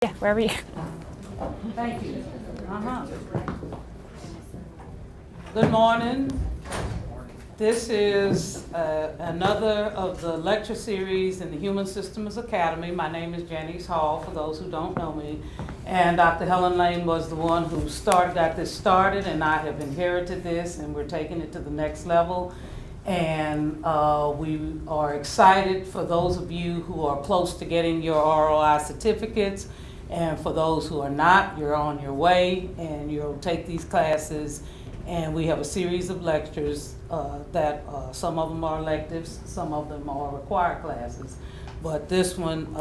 Yeah, wherever you. Thank you. Good morning. This is another of the lecture series in the Human Systems Academy. My name is Janice Hall, for those who don't know me. And Dr. Helen Lane was the one who got this started, and I have inherited this, and we're taking it to the next level. And we are excited for those of you who are close to getting your ROI certificates. And for those who are not, you're on your way, and you'll take these classes. And we have a series of lectures that some of them are electives, some of them are required classes. But this one,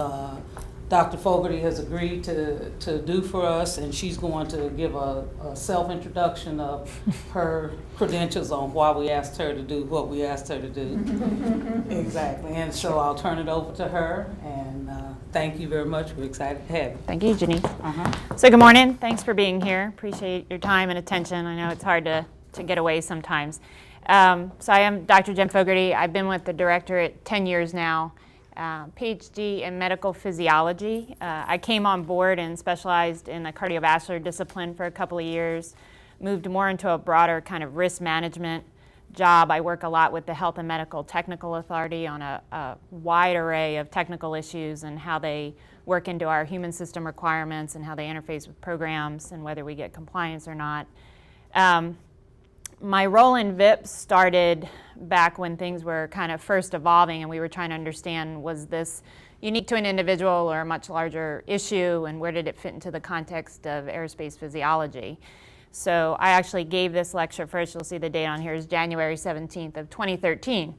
Dr. Fogerty has agreed to do for us, and she's going to give a self-introduction of her credentials on why we asked her to do what we asked her to do. Exactly. And so I'll turn it over to her, and thank you very much. We're excited to have you. Thank you, Janice. So good morning. Thanks for being here. Appreciate your time and attention. I know it's hard to get away sometimes. So I am Dr. Jen Fogerty. I've been with the directorate 10 years now. PhD in medical physiology. I came on board and specialized in the cardiovascular discipline for a couple of years, moved more into a broader kind of risk management job. I work a lot with the Health and Medical Technical Authority on a wide array of technical issues and how they work into our human system requirements and how they interface with programs and whether we get compliance or not. My role in VIIP started back when things were kind of first evolving and we were trying to understand, was this unique to an individual or a much larger issue, and where did it fit into the context of aerospace physiology? So I actually gave this lecture first. You'll see the date on here is January 17th of 2013.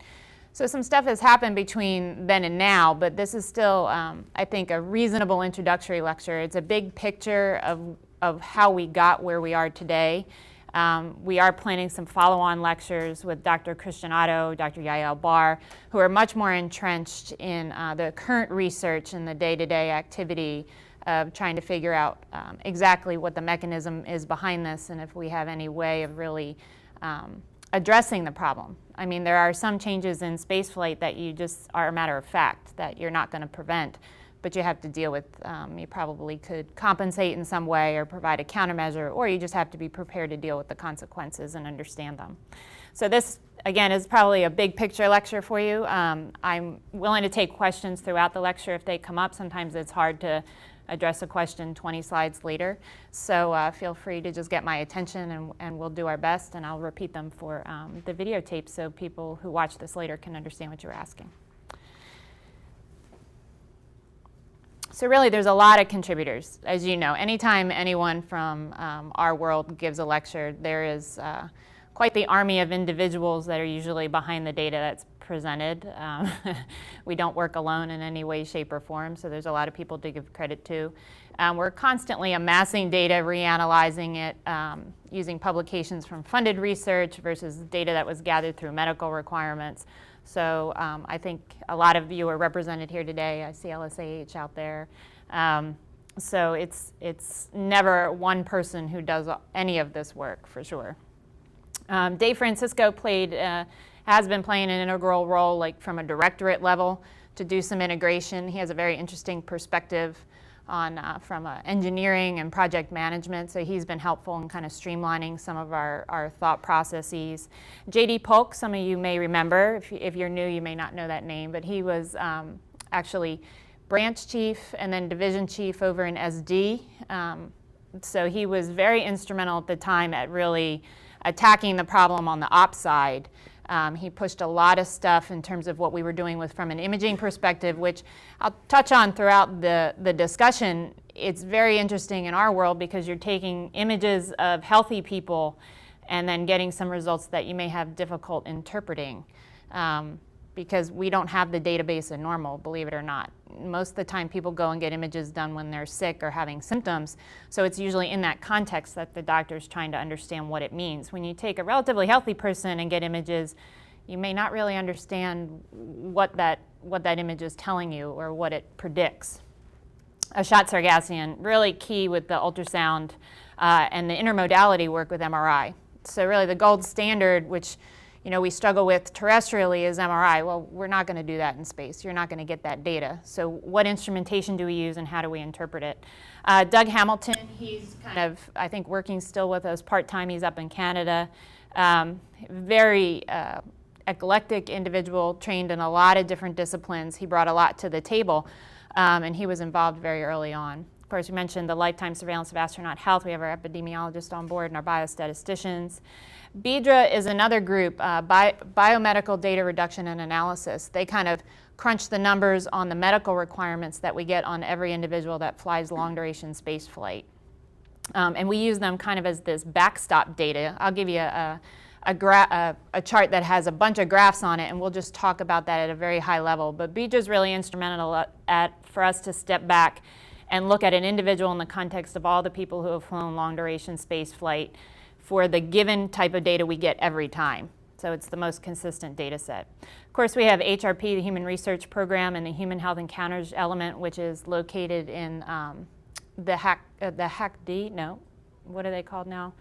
So some stuff has happened between then and now, but this is still, I think, a reasonable introductory lecture. It's a big picture of how we got where we are today. We are planning some follow-on lectures with Dr. Christian Otto, Dr. Yael Barr, who are much more entrenched in the current research and the day-to-day activity of trying to figure out exactly what the mechanism is behind this and if we have any way of really addressing the problem. I mean, there are some changes in spaceflight that you just are a matter of fact that you're not going to prevent, but you have to deal with. You probably could compensate in some way or provide a countermeasure, or you just have to be prepared to deal with the consequences and understand them. So this, again, is probably a big picture lecture for you. I'm willing to take questions throughout the lecture if they come up. Sometimes it's hard to address a question 20 slides later. So feel free to just get my attention, and we'll do our best, and I'll repeat them for the videotape so people who watch this later can understand what you're asking. So really, there's a lot of contributors, as you know. Anytime anyone from our world gives a lecture, there is quite the army of individuals that are usually behind the data that's presented. We don't work alone in any way, shape, or form, so there's a lot of people to give credit to. We're constantly amassing data, reanalyzing it, using publications from funded research versus data that was gathered through medical requirements. So I think a lot of you are represented here today. I see LSAH out there. So it's never one person who does any of this work, for sure. Dave Francisco has been playing an integral role, like from a directorate level, to do some integration. He has a very interesting perspective on from engineering and project management, so he's been helpful in kind of streamlining some of our thought processes. J.D. Polk, some of you may remember. If you're new, you may not know that name, but he was actually branch chief and then division chief over in SD. So he was very instrumental at the time at really attacking the problem on the ops side. He pushed a lot of stuff in terms of what we were doing from an imaging perspective, which I'll touch on throughout the discussion. It's very interesting in our world because you're taking images of healthy people and then getting some results that you may have difficult interpreting because we don't have the database of normal, believe it or not. Most of the time people go and get images done when they're sick or having symptoms, so it's usually in that context that the doctor's trying to understand what it means. When you take a relatively healthy person and get images, you may not really understand what that image is telling you or what it predicts. Ashot Sargassian, really key with the ultrasound and the intermodality work with MRI. So really the gold standard, which we struggle with terrestrially is MRI. Well, we're not going to do that in space. You're not going to get that data. So what instrumentation do we use and how do we interpret it? Doug Hamilton, he's kind of, I think, working still with us part-time. He's up in Canada. Very eclectic individual, trained in a lot of different disciplines. He brought a lot to the table, and he was involved very early on. Of course, we mentioned the lifetime surveillance of astronaut health. We have our epidemiologist on board and our biostatisticians. BIDRA is another group, biomedical data reduction and analysis. They kind of crunch the numbers on the medical requirements that we get on every individual that flies long-duration space flight. And we use them kind of as this backstop data. I'll give you a chart that has a bunch of graphs on it, and we'll just talk about that at a very high level. But BIDRA is really instrumental for us to step back and look at an individual in the context of all the people who have flown long-duration space flight for the given type of data we get every time. So it's the most consistent data set. Of course, we have HRP, the Human Research Program, and the Human Health Encounters element, which is located in the HACD, no, what are they called now?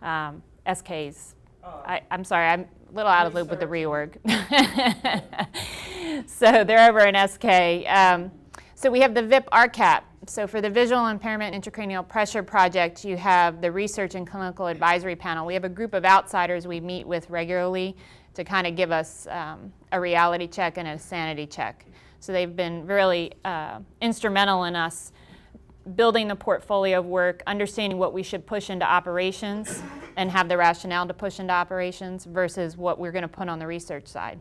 SKs. I'm sorry, I'm a little out of loop with the reorg. So they're over in SK. So we have the VIIP RCAP. So for the Visual Impairment Intracranial Pressure Project, you have the Research and Clinical Advisory Panel. We have a group of outsiders we meet with regularly to kind of give us a reality check and a sanity check. So they've been really instrumental in us building the portfolio of work, understanding what we should push into operations and have the rationale to push into operations versus what we're going to put on the research side.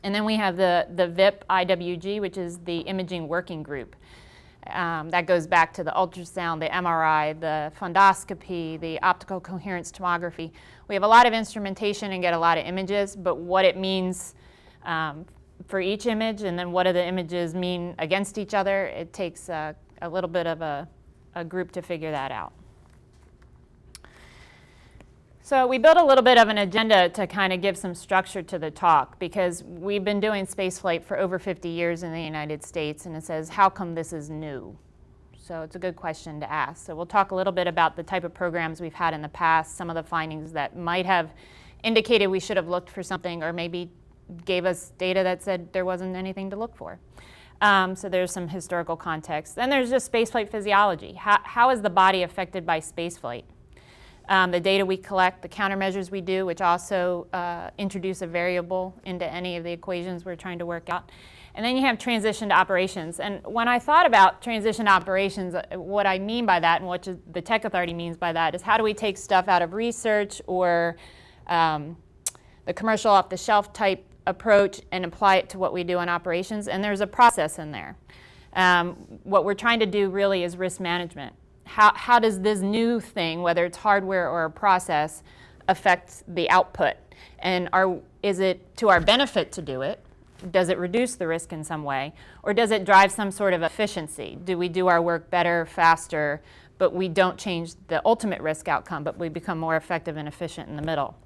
And then we have the VIIP IWG, which is the Imaging Working Group. That goes back to the ultrasound, the MRI, the fundoscopy, the optical coherence tomography. We have a lot of instrumentation and get a lot of images, but what it means for each image and then what do the images mean against each other, it takes a little bit of a group to figure that out. So we built a little bit of an agenda to kind of give some structure to the talk because we've been doing spaceflight for over 50 years in the United States, and it says, how come this is new? So it's a good question to ask. So we'll talk a little bit about the type of programs we've had in the past, some of the findings that might have indicated we should have looked for something or maybe gave us data that said there wasn't anything to look for. So there's some historical context. Then there's just spaceflight physiology. How is the body affected by spaceflight? The data we collect, the countermeasures we do, which also introduce a variable into any of the equations we're trying to work out. And then you have transition to operations. And when I thought about transition to operations, what I mean by that and what the Tech Authority means by that is how do we take stuff out of research or the commercial off-the-shelf type approach and apply it to what we do in operations. And there's a process in there. What we're trying to do really is risk management. How does this new thing, whether it's hardware or a process, affect the output? And is it to our benefit to do it? Does it reduce the risk in some way? Or does it drive some sort of efficiency? Do we do our work better, faster, but we don't change the ultimate risk outcome, but we become more effective and efficient in the middle?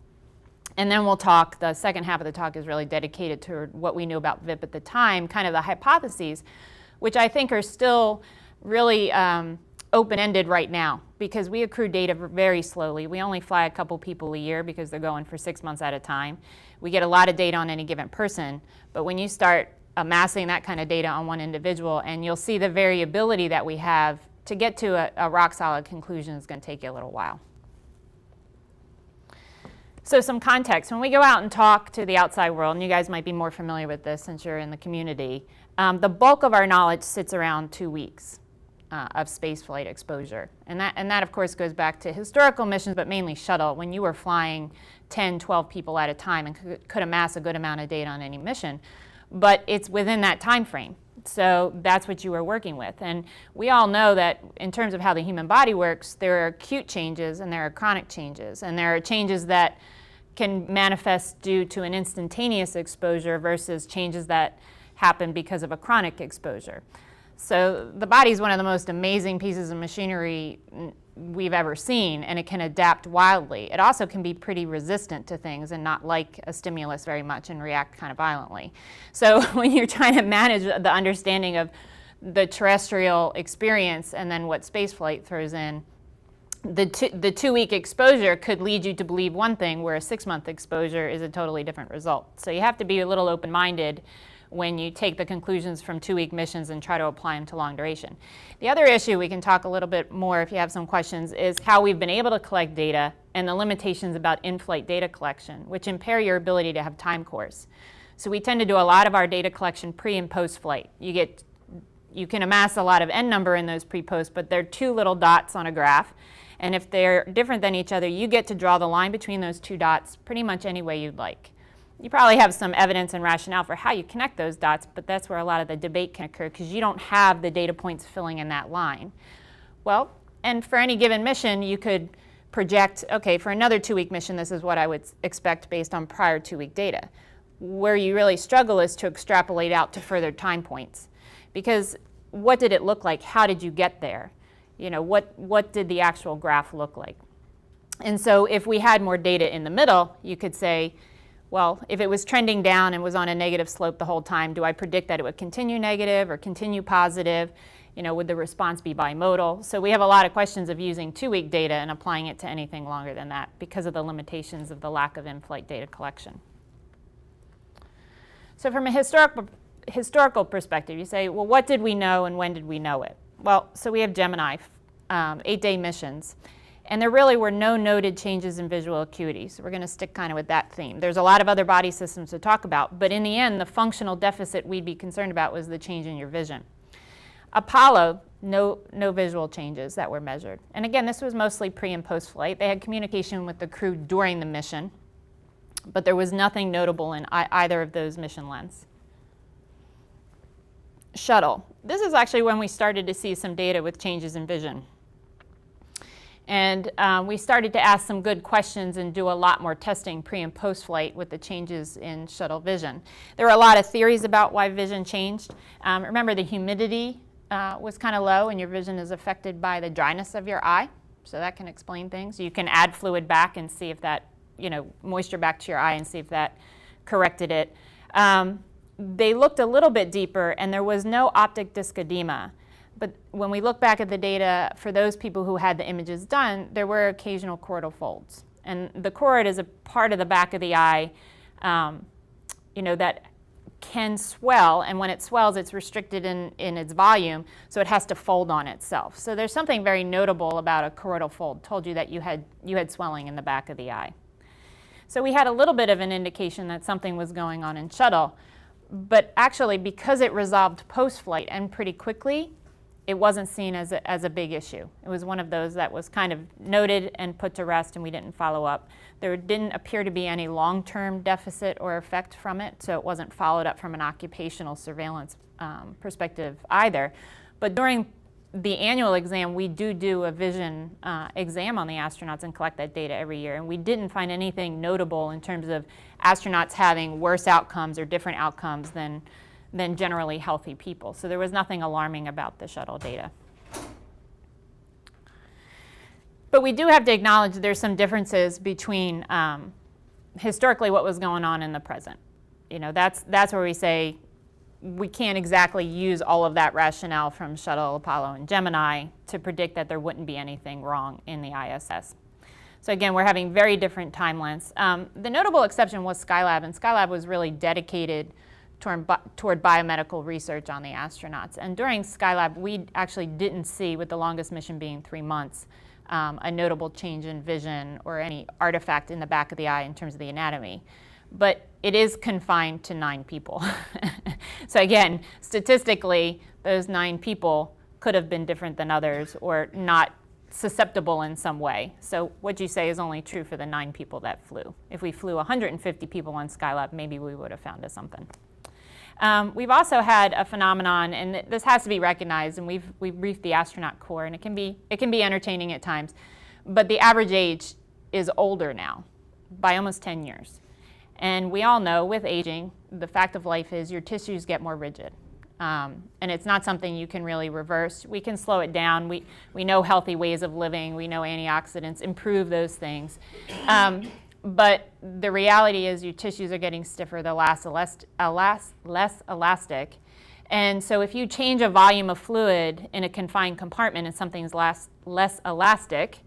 And then we'll talk, the second half of the talk is really dedicated to what we knew about VIIP at the time, kind of the hypotheses, which I think are still really open-ended right now because we accrue data very slowly. We only fly a couple people a year because they're going for 6 months at a time. We get a lot of data on any given person, but when you start amassing that kind of data on one individual, and you'll see the variability that we have, to get to a rock-solid conclusion is going to take you a little while. So some context. When we go out and talk to the outside world, and you guys might be more familiar with this since you're in the community, the bulk of our knowledge sits around 2 weeks. Of spaceflight exposure. And that, of course, goes back to historical missions, but mainly shuttle, when you were flying 10, 12 people at a time and could amass a good amount of data on any mission. But it's within that time frame. So that's what you were working with. And we all know that in terms of how the human body works, there are acute changes and there are chronic changes. And there are changes that can manifest due to an instantaneous exposure versus changes that happen because of a chronic exposure. So the body is one of the most amazing pieces of machinery we've ever seen, and it can adapt wildly. It also can be pretty resistant to things and not like a stimulus very much and react kind of violently. So when you're trying to manage the understanding of the terrestrial experience and then what spaceflight throws in, the 2-week exposure could lead you to believe one thing, where a 6-month exposure is a totally different result. So you have to be a little open-minded when you take the conclusions from 2-week missions and try to apply them to long duration. The other issue, we can talk a little bit more if you have some questions, is how we've been able to collect data and the limitations about in-flight data collection, which impair your ability to have time course. So we tend to do a lot of our data collection pre and post-flight. You can amass a lot of n number in those pre-post, but they're 2 little dots on a graph. And if they're different than each other, you get to draw the line between those 2 dots pretty much any way you'd like. You probably have some evidence and rationale for how you connect those dots, but that's where a lot of the debate can occur because you don't have the data points filling in that line. Well, and for any given mission, you could project, okay, for another 2-week mission, this is what I would expect based on prior 2-week data. Where you really struggle is to extrapolate out to further time points. Because what did it look like? How did you get there? You know, what did the actual graph look like? And so if we had more data in the middle, you could say, well, if it was trending down and was on a negative slope the whole time, do I predict that it would continue negative or continue positive? You know, would the response be bimodal? So we have a lot of questions of using 2-week data and applying it to anything longer than that because of the limitations of the lack of in-flight data collection. So from a historical perspective, you say, well, what did we know and when did we know it? Well, so we have Gemini, 8-day missions, and there really were no noted changes in visual acuity. So we're going to stick kind of with that theme. There's a lot of other body systems to talk about, but in the end, the functional deficit we'd be concerned about was the change in your vision. Apollo, no visual changes that were measured. And again, this was mostly pre and post flight. They had communication with the crew during the mission, but there was nothing notable in either of those mission lengths. Shuttle. This is actually when we started to see some data with changes in vision. And we started to ask some good questions and do a lot more testing pre and post flight with the changes in shuttle vision. There were a lot of theories about why vision changed. Remember, the humidity was kind of low and your vision is affected by the dryness of your eye. So that can explain things. You can add fluid back and see if that, moisture back to your eye and see if that corrected it. They looked a little bit deeper and there was no optic disc edema. But when we look back at the data for those people who had the images done, there were occasional choroidal folds. And the choroid is a part of the back of the eye, that can swell, and when it swells, it's restricted in its volume, so it has to fold on itself. So there's something very notable about a choroidal fold. Told you that you had swelling in the back of the eye. So we had a little bit of an indication that something was going on in shuttle, but actually because it resolved post-flight and pretty quickly, it wasn't seen as a big issue. It was one of those that was kind of noted and put to rest and we didn't follow up. There didn't appear to be any long-term deficit or effect from it, so it wasn't followed up from an occupational surveillance perspective either. But during the annual exam, we do a vision exam on the astronauts and collect that data every year, and we didn't find anything notable in terms of astronauts having worse outcomes or different outcomes than generally healthy people. So there was nothing alarming about the shuttle data. But we do have to acknowledge there's some differences between historically what was going on in the present. That's where we say we can't exactly use all of that rationale from Shuttle, Apollo, and Gemini to predict that there wouldn't be anything wrong in the ISS. So again, we're having very different time lengths. The notable exception was Skylab, and Skylab was really dedicated toward biomedical research on the astronauts. And during Skylab, we actually didn't see, with the longest mission being 3 months, a notable change in vision or any artifact in the back of the eye in terms of the anatomy. But it is confined to 9 people. So again, statistically, those 9 people could have been different than others or not susceptible in some way. So what you say is only true for the 9 people that flew. If we flew 150 people on Skylab, maybe we would have found something. We've also had a phenomenon, and this has to be recognized, and we've briefed the astronaut corps, and it can be entertaining at times, but the average age is older now by almost 10 years. And we all know with aging, the fact of life is your tissues get more rigid. And it's not something you can really reverse. We can slow it down. We know healthy ways of living. We know antioxidants improve those things. But the reality is your tissues are getting stiffer, they're less elastic. And so if you change a volume of fluid in a confined compartment and something's less elastic,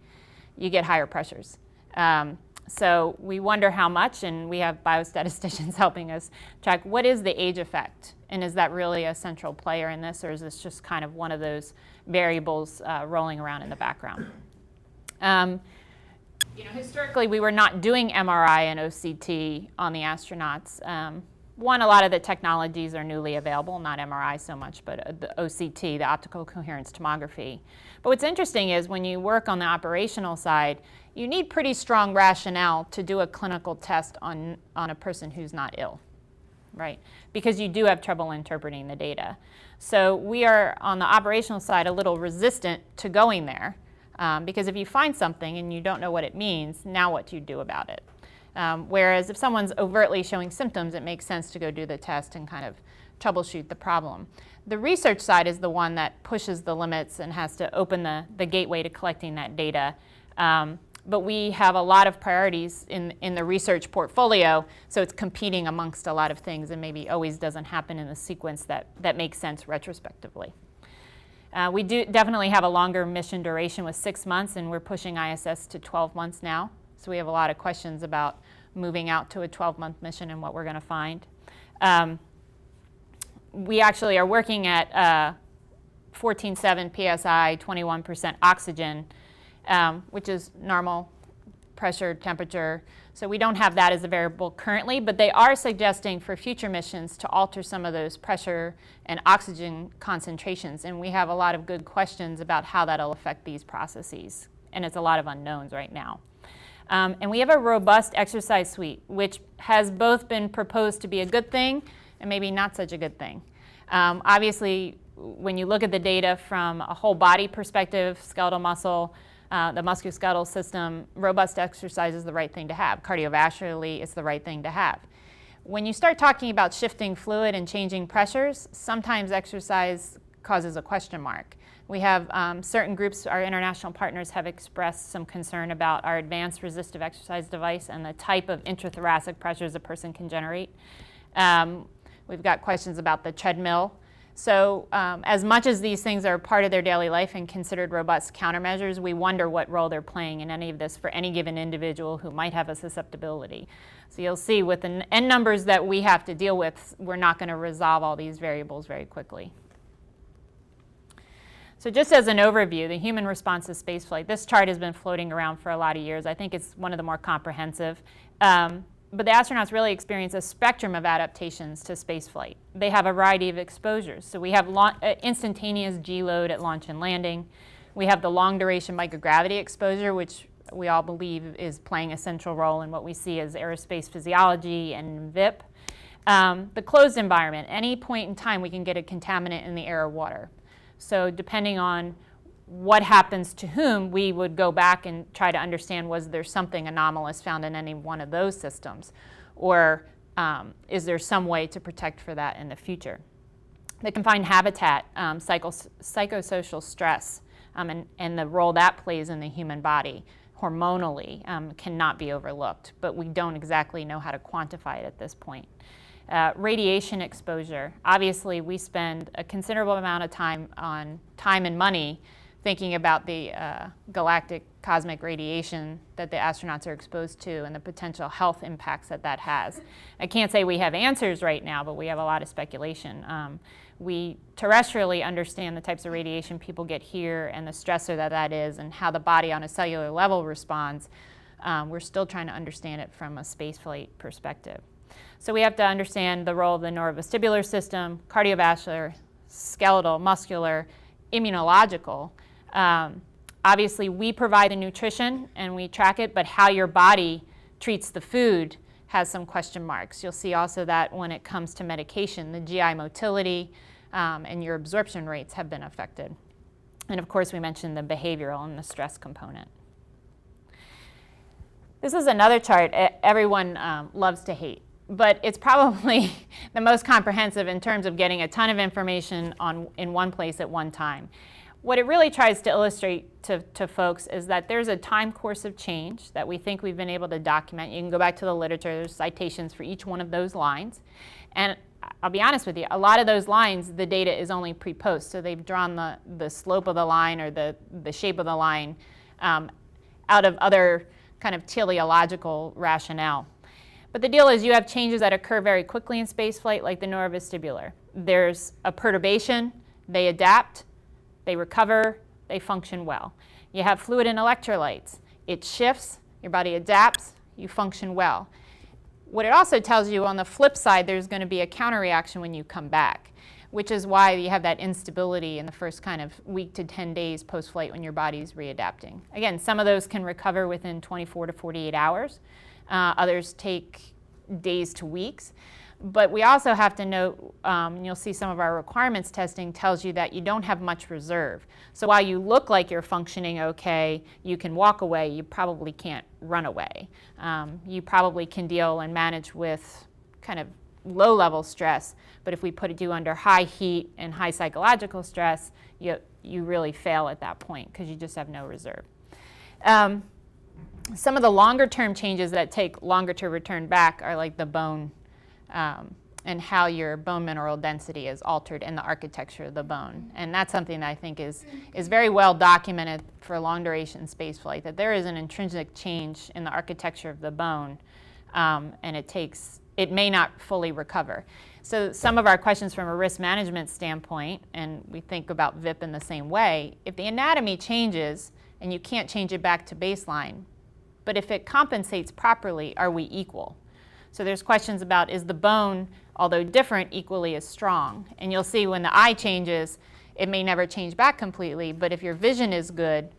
you get higher pressures. So we wonder how much, and we have biostatisticians helping us track what is the age effect, and is that really a central player in this, or is this just kind of one of those variables rolling around in the background? Historically, we were not doing MRI and OCT on the astronauts. One, a lot of the technologies are newly available, not MRI so much, but the OCT, the optical coherence tomography. But what's interesting is when you work on the operational side, you need pretty strong rationale to do a clinical test on a person who's not ill, right? Because you do have trouble interpreting the data. So we are, on the operational side, a little resistant to going there, because if you find something and you don't know what it means, now what do you do about it? Whereas if someone's overtly showing symptoms, it makes sense to go do the test and kind of troubleshoot the problem. The research side is the one that pushes the limits and has to open the gateway to collecting that data. But we have a lot of priorities in the research portfolio, so it's competing amongst a lot of things and maybe always doesn't happen in the sequence that makes sense retrospectively. We do definitely have a longer mission duration with 6 months, and we're pushing ISS to 12 months now. So we have a lot of questions about moving out to a 12-month mission and what we're going to find. We actually are working at 14.7 PSI, 21% oxygen, which is normal pressure, temperature. So we don't have that as a variable currently, but they are suggesting for future missions to alter some of those pressure and oxygen concentrations. And we have a lot of good questions about how that'll affect these processes. And it's a lot of unknowns right now. And we have a robust exercise suite, which has both been proposed to be a good thing and maybe not such a good thing. Obviously, when you look at the data from a whole body perspective, skeletal muscle, the musculoskeletal system, robust exercise is the right thing to have. Cardiovascularly, it's the right thing to have. When you start talking about shifting fluid and changing pressures, sometimes exercise causes a question mark. We have certain groups, our international partners have expressed some concern about our advanced resistive exercise device and the type of intrathoracic pressures a person can generate. We've got questions about the treadmill. So as much as these things are part of their daily life and considered robust countermeasures, we wonder what role they're playing in any of this for any given individual who might have a susceptibility. So you'll see with the N numbers that we have to deal with, we're not going to resolve all these variables very quickly. So just as an overview, the human response to spaceflight, this chart has been floating around for a lot of years. I think it's one of the more comprehensive. But the astronauts really experience a spectrum of adaptations to spaceflight. They have a variety of exposures. So we have instantaneous G-load at launch and landing. We have the long-duration microgravity exposure, which we all believe is playing a central role in what we see as aerospace physiology and VIIP. The closed environment, any point in time we can get a contaminant in the air or water. So depending on what happens to whom, we would go back and try to understand, was there something anomalous found in any one of those systems? Or is there some way to protect for that in the future? The confined habitat, psychosocial stress, and the role that plays in the human body hormonally cannot be overlooked, but we don't exactly know how to quantify it at this point. Radiation exposure. Obviously, we spend a considerable amount of time and money thinking about the galactic cosmic radiation that the astronauts are exposed to and the potential health impacts that has. I can't say we have answers right now, but we have a lot of speculation. We terrestrially understand the types of radiation people get here and the stressor that is and how the body on a cellular level responds. We're still trying to understand it from a spaceflight perspective. So we have to understand the role of the neurovestibular system, cardiovascular, skeletal, muscular, immunological. Obviously, we provide the nutrition and we track it, but how your body treats the food has some question marks. You'll see also that when it comes to medication, the GI motility and your absorption rates have been affected. And of course, we mentioned the behavioral and the stress component. This is another chart everyone loves to hate, but it's probably the most comprehensive in terms of getting a ton of information in one place at one time. What it really tries to illustrate to folks is that there's a time course of change that we think we've been able to document. You can go back to the literature, there's citations for each one of those lines. And I'll be honest with you, a lot of those lines, the data is only pre-post. So they've drawn the slope of the line or the shape of the line out of other kind of teleological rationale. But the deal is you have changes that occur very quickly in spaceflight, like the neurovestibular. There's a perturbation, they adapt, they recover, they function well. You have fluid and electrolytes. It shifts, your body adapts, you function well. What it also tells you, on the flip side, there's going to be a counterreaction when you come back, which is why you have that instability in the first kind of week to 10 days post-flight when your body's readapting. Again, some of those can recover within 24 to 48 hours. Others take days to weeks. But we also have to note, and you'll see some of our requirements testing tells you that you don't have much reserve. So while you look like you're functioning okay, you can walk away, you probably can't run away. You probably can deal and manage with kind of low-level stress, but if we put you under high heat and high psychological stress, you really fail at that point because you just have no reserve. Some of the longer-term changes that take longer to return back are like the bone and how your bone mineral density is altered in the architecture of the bone. And that's something that I think is very well documented for long-duration spaceflight, that there is an intrinsic change in the architecture of the bone, and it may not fully recover. So some of our questions from a risk management standpoint, and we think about VIIP in the same way, if the anatomy changes and you can't change it back to baseline, but if it compensates properly, are we equal? So there's questions about, is the bone, although different, equally as strong? And you'll see when the eye changes, it may never change back completely, but if your vision is good,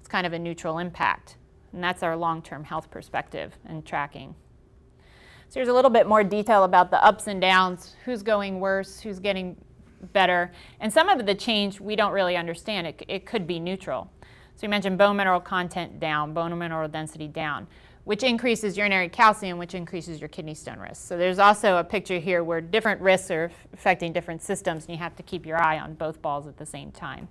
it's kind of a neutral impact. And that's our long-term health perspective and tracking. So here's a little bit more detail about the ups and downs, who's going worse, who's getting better. And some of the change we don't really understand. It could be neutral. So we mentioned bone mineral content down, bone mineral density down, which increases urinary calcium, which increases your kidney stone risk. So there's also a picture here where different risks are affecting different systems, and you have to keep your eye on both balls at the same time.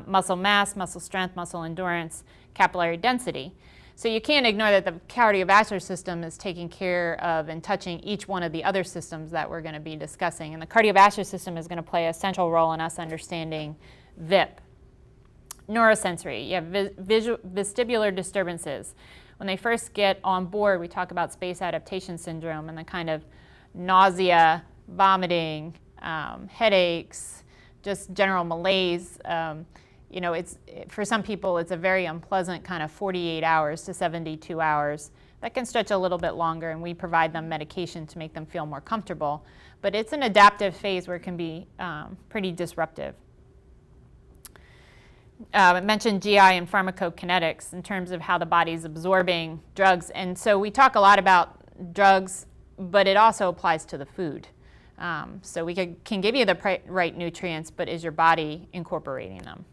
Muscle mass, muscle strength, muscle endurance, capillary density. So you can't ignore that the cardiovascular system is taking care of and touching each one of the other systems that we're going to be discussing. And the cardiovascular system is going to play a central role in us understanding VIIP. Neurosensory, you have vestibular disturbances. When they first get on board, we talk about space adaptation syndrome and the kind of nausea, vomiting, headaches, just general malaise. For some people, it's a very unpleasant kind of 48 hours to 72 hours. That can stretch a little bit longer, and we provide them medication to make them feel more comfortable. But it's an adaptive phase where it can be pretty disruptive. I mentioned GI and pharmacokinetics in terms of how the body's absorbing drugs. And so we talk a lot about drugs, but it also applies to the food. So we can give you the right nutrients, but is your body incorporating them?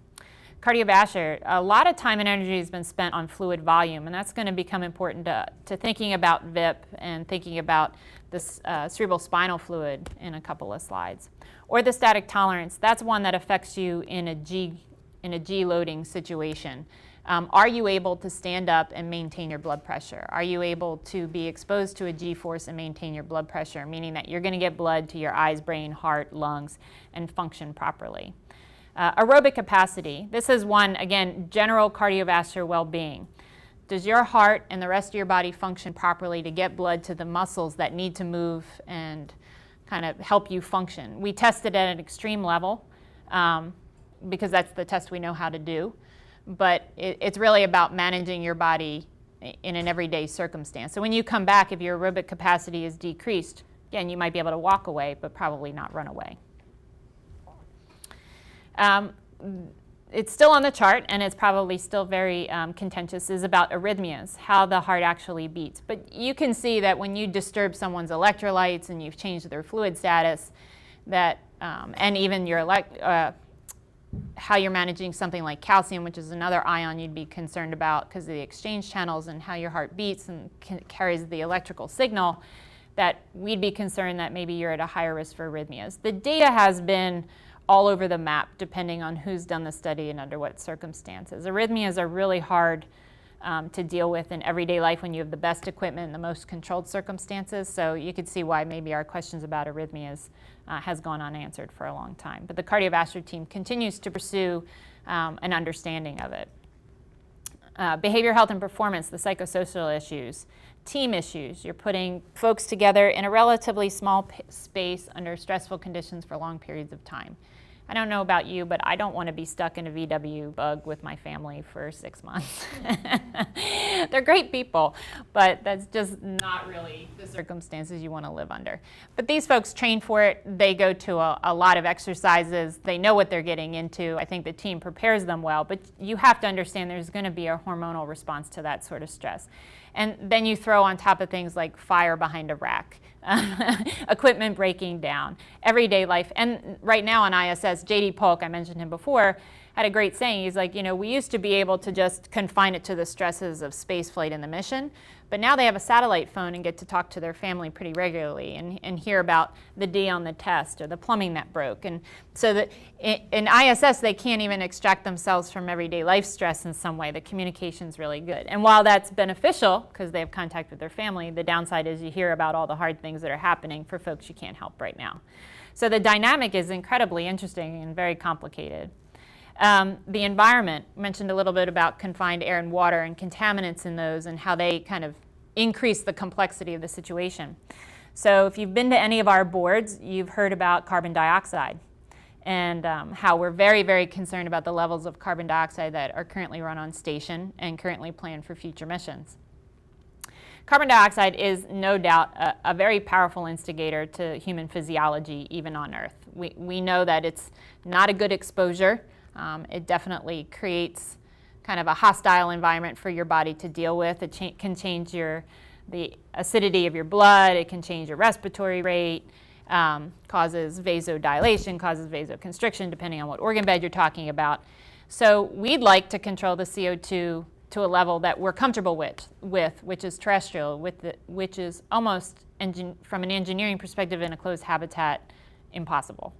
Cardiovascular, a lot of time and energy has been spent on fluid volume, and that's going to become important to thinking about VIIP and thinking about this cerebral spinal fluid in a couple of slides. Orthostatic tolerance, that's one that affects you in a G loading situation. Are you able to stand up and maintain your blood pressure? Are you able to be exposed to a G force and maintain your blood pressure, meaning that you're going to get blood to your eyes, brain, heart, lungs, and function properly? Aerobic capacity. This is one, again, general cardiovascular well-being. Does your heart and the rest of your body function properly to get blood to the muscles that need to move and kind of help you function? We test it at an extreme level because that's the test we know how to do. But it's really about managing your body in an everyday circumstance. So when you come back, if your aerobic capacity is decreased, again, you might be able to walk away, but probably not run away. It's still on the chart, and it's probably still very contentious, is about arrhythmias, how the heart actually beats. But you can see that when you disturb someone's electrolytes and you've changed their fluid status, that, and even your how you're managing something like calcium, which is another ion you'd be concerned about because of the exchange channels and how your heart beats and carries the electrical signal, that we'd be concerned that maybe you're at a higher risk for arrhythmias. The data has been all over the map depending on who's done the study and under what circumstances. Arrhythmias are really hard to deal with in everyday life when you have the best equipment and the most controlled circumstances. So you could see why maybe our questions about arrhythmias has gone unanswered for a long time. But the cardiovascular team continues to pursue an understanding of it. Behavior health and performance, the psychosocial issues. Team issues, you're putting folks together in a relatively small space under stressful conditions for long periods of time. I don't know about you, but I don't want to be stuck in a VW bug with my family for 6 months. They're great people, but that's just not really the circumstances you want to live under. But these folks train for it. They go to a lot of exercises. They know what they're getting into. I think the team prepares them well, but you have to understand there's going to be a hormonal response to that sort of stress. And then you throw on top of things like fire behind a rack, equipment breaking down, everyday life. And right now on ISS, J.D. Polk, I mentioned him before, had a great saying. He's like, we used to be able to just confine it to the stresses of spaceflight and the mission, but now they have a satellite phone and get to talk to their family pretty regularly and hear about the D on the test or the plumbing that broke. And so that in ISS, they can't even extract themselves from everyday life stress in some way. The communication's really good. And while that's beneficial because they have contact with their family, the downside is you hear about all the hard things that are happening for folks you can't help right now. So the dynamic is incredibly interesting and very complicated. The environment, mentioned a little bit about confined air and water and contaminants in those and how they kind of increase the complexity of the situation. So if you've been to any of our boards, you've heard about carbon dioxide and how we're very, very concerned about the levels of carbon dioxide that are currently run on station and currently planned for future missions. Carbon dioxide is no doubt a very powerful instigator to human physiology, even on Earth. We know that it's not a good exposure. It definitely creates kind of a hostile environment for your body to deal with. It can change the acidity of your blood. It can change your respiratory rate, causes vasodilation, causes vasoconstriction, depending on what organ bed you're talking about. So we'd like to control the CO2 to a level that we're comfortable with which is terrestrial, which is almost, from an engineering perspective in a closed habitat, impossible.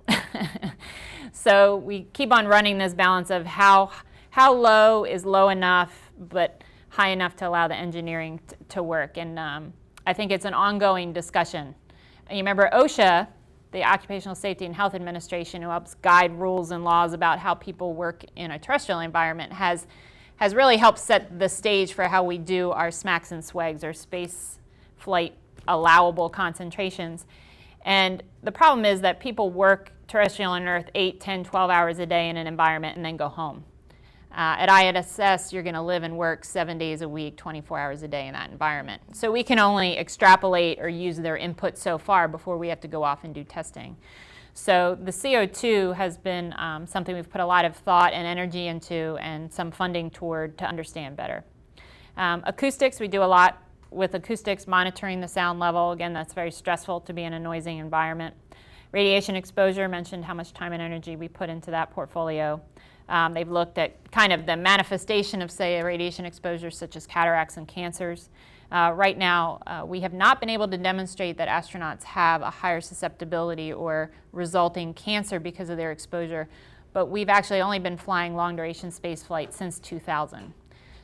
So we keep on running this balance of how low is low enough but high enough to allow the engineering to work. And I think it's an ongoing discussion. And you remember OSHA, the Occupational Safety and Health Administration, who helps guide rules and laws about how people work in a terrestrial environment, has really helped set the stage for how we do our SMACs and SWAGs, or space flight allowable concentrations. And the problem is that people work terrestrial on Earth 8, 10, 12 hours a day in an environment and then go home. At ISS, you're going to live and work 7 days a week, 24 hours a day in that environment. So we can only extrapolate or use their input so far before we have to go off and do testing. So the CO2 has been something we've put a lot of thought and energy into and some funding toward to understand better. Acoustics, we do a lot with acoustics, monitoring the sound level. Again, that's very stressful to be in a noisy environment. Radiation exposure, mentioned how much time and energy we put into that portfolio. They've looked at kind of the manifestation of, say, radiation exposure, such as cataracts and cancers. Right now, we have not been able to demonstrate that astronauts have a higher susceptibility or resulting cancer because of their exposure, but we've actually only been flying long-duration space flight since 2000.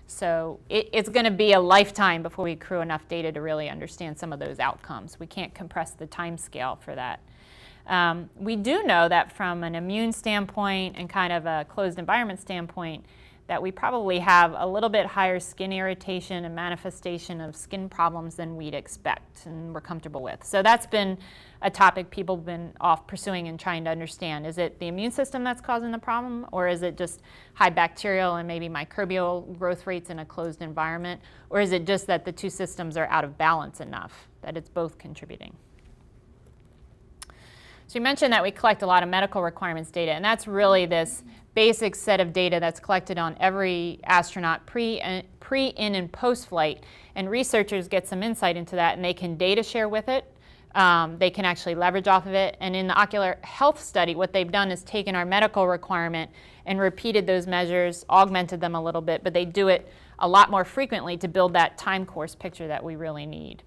So it's going to be a lifetime before we accrue enough data to really understand some of those outcomes. We can't compress the time scale for that. We do know that from an immune standpoint and kind of a closed environment standpoint, that we probably have a little bit higher skin irritation and manifestation of skin problems than we'd expect and we're comfortable with. So that's been a topic people have been off pursuing and trying to understand. Is it the immune system that's causing the problem, or is it just high bacterial and maybe microbial growth rates in a closed environment, or is it just that the two systems are out of balance enough that it's both contributing? So you mentioned that we collect a lot of medical requirements data, and that's really this basic set of data that's collected on every astronaut pre, in, and post-flight, and researchers get some insight into that, and they can data share with it. They can actually leverage off of it, and in the ocular health study, what they've done is taken our medical requirement and repeated those measures, augmented them a little bit, but they do it a lot more frequently to build that time course picture that we really need.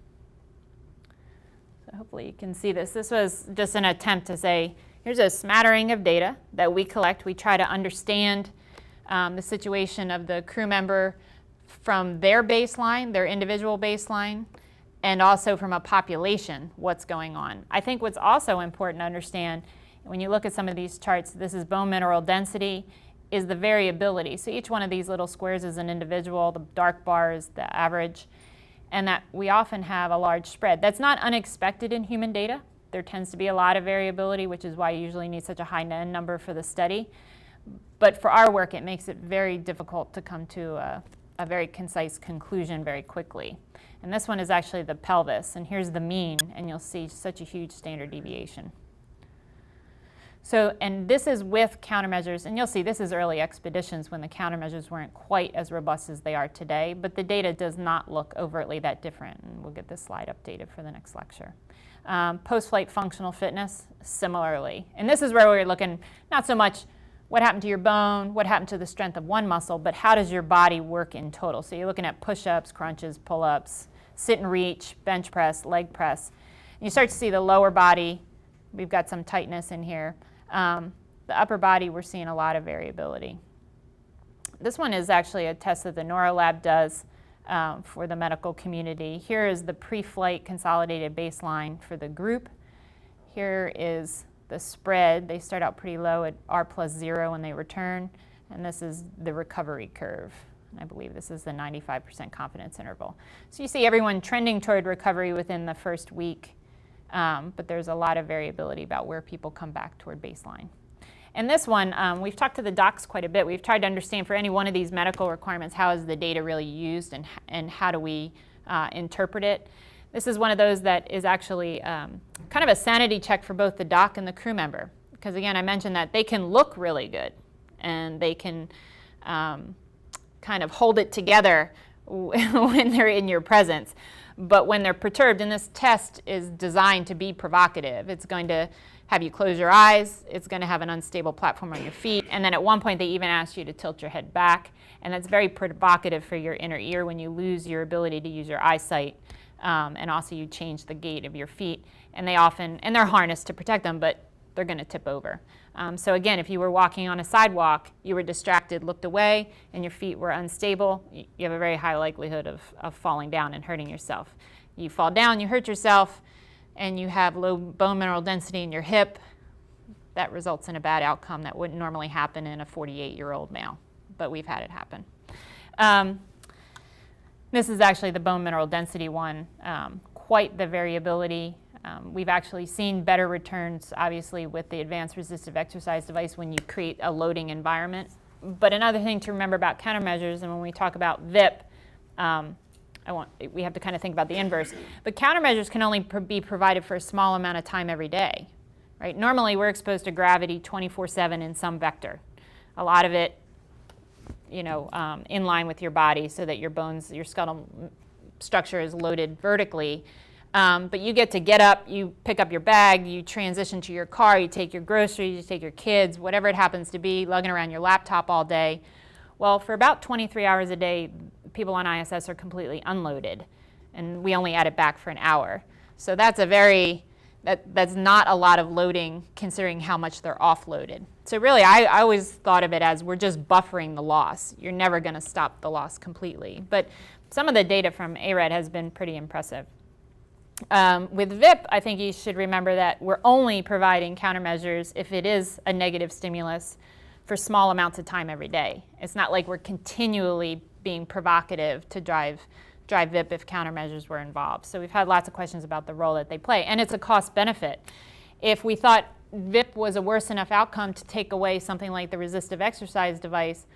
So hopefully you can see this. This was just an attempt to say, here's a smattering of data that we collect. We try to understand the situation of the crew member from their baseline, their individual baseline, and also from a population, what's going on. I think what's also important to understand, when you look at some of these charts, this is bone mineral density, is the variability. So each one of these little squares is an individual, the dark bar is the average, and that we often have a large spread. That's not unexpected in human data. There tends to be a lot of variability, which is why you usually need such a high N number for the study. But for our work, it makes it very difficult to come to a very concise conclusion very quickly. And this one is actually the pelvis, and here's the mean, and you'll see such a huge standard deviation. So, and this is with countermeasures, and you'll see this is early expeditions when the countermeasures weren't quite as robust as they are today, but the data does not look overtly that different, and we'll get this slide updated for the next lecture. Post-flight functional fitness, similarly. And this is where we're looking not so much what happened to your bone, what happened to the strength of one muscle, but how does your body work in total? So you're looking at push-ups, crunches, pull-ups, sit and reach, bench press, leg press. And you start to see the lower body. We've got some tightness in here. The upper body, we're seeing a lot of variability. This one is actually a test that the NeuroLab does for the medical community. Here is the pre-flight consolidated baseline for the group. Here is the spread. They start out pretty low at R+0 when they return, and this is the recovery curve. I believe this is the 95% confidence interval. So you see everyone trending toward recovery within the first week, but there's a lot of variability about where people come back toward baseline. And this one, we've talked to the docs quite a bit. We've tried to understand for any one of these medical requirements, how is the data really used and how do we interpret it. This is one of those that is actually kind of a sanity check for both the doc and the crew member. Because again, I mentioned that they can look really good and they can kind of hold it together when they're in your presence. But when they're perturbed, and this test is designed to be provocative, it's going to have you close your eyes, it's going to have an unstable platform on your feet, and then at one point they even ask you to tilt your head back, and that's very provocative for your inner ear when you lose your ability to use your eyesight, and also you change the gait of your feet, and they're harnessed to protect them, but they're going to tip over. So again, if you were walking on a sidewalk, you were distracted, looked away, and your feet were unstable, you have a very high likelihood of falling down and hurting yourself. You fall down, you hurt yourself, and you have low bone mineral density in your hip, that results in a bad outcome that wouldn't normally happen in a 48-year-old male, but we've had it happen. This is actually the bone mineral density one, quite the variability. We've actually seen better returns, obviously, with the advanced resistive exercise device when you create a loading environment. But another thing to remember about countermeasures, and when we talk about VIIP, we have to kind of think about the inverse. But countermeasures can only be provided for a small amount of time every day, right? Normally, we're exposed to gravity 24/7 in some vector. A lot of it, in line with your body so that your bones, your skeletal structure is loaded vertically. But you get to get up, you pick up your bag, you transition to your car, you take your groceries, you take your kids, whatever it happens to be, lugging around your laptop all day. Well, for about 23 hours a day, people on ISS are completely unloaded, and we only add it back for an hour. So that's that's not a lot of loading considering how much they're offloaded. So really, I always thought of it as we're just buffering the loss. You're never going to stop the loss completely. But some of the data from ARED has been pretty impressive. With VIIP, I think you should remember that we're only providing countermeasures if it is a negative stimulus for small amounts of time every day. It's not like we're continually being provocative to drive VIIP if countermeasures were involved. So we've had lots of questions about the role that they play, and it's a cost benefit. If we thought VIIP was a worse enough outcome to take away something like the resistive exercise device,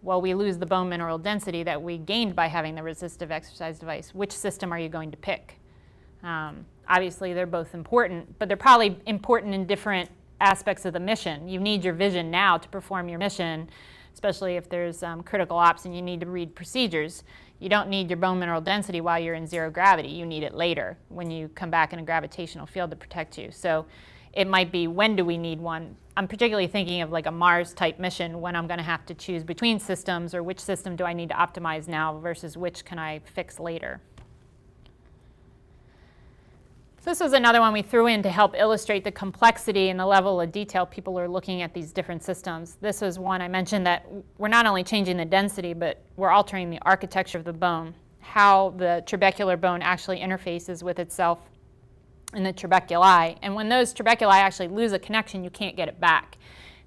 well, we lose the bone mineral density that we gained by having the resistive exercise device. Which system are you going to pick? Obviously, they're both important, but they're probably important in different aspects of the mission. You need your vision now to perform your mission, especially if there's critical ops and you need to read procedures. You don't need your bone mineral density while you're in zero gravity. You need it later when you come back in a gravitational field to protect you. So it might be, when do we need one? I'm particularly thinking of like a Mars type mission when I'm going to have to choose between systems, or which system do I need to optimize now versus which can I fix later. So this was another one we threw in to help illustrate the complexity and the level of detail people are looking at these different systems. This was one I mentioned that we're not only changing the density, but we're altering the architecture of the bone, how the trabecular bone actually interfaces with itself in the trabeculi. And when those trabeculi actually lose a connection, you can't get it back.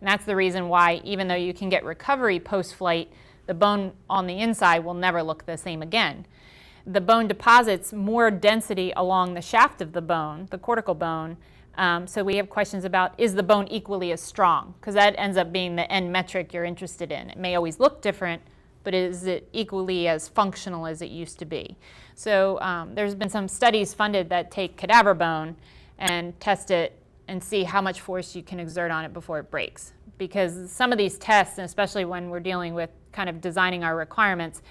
And that's the reason why, even though you can get recovery post-flight, the bone on the inside will never look the same again. The bone deposits more density along the shaft of the bone, the cortical bone, so we have questions about, is the bone equally as strong? Because that ends up being the end metric you're interested in. It may always look different, but is it equally as functional as it used to be? So there's been some studies funded that take cadaver bone and test it and see how much force you can exert on it before it breaks. Because some of these tests, and especially when we're dealing with kind of designing our requirements,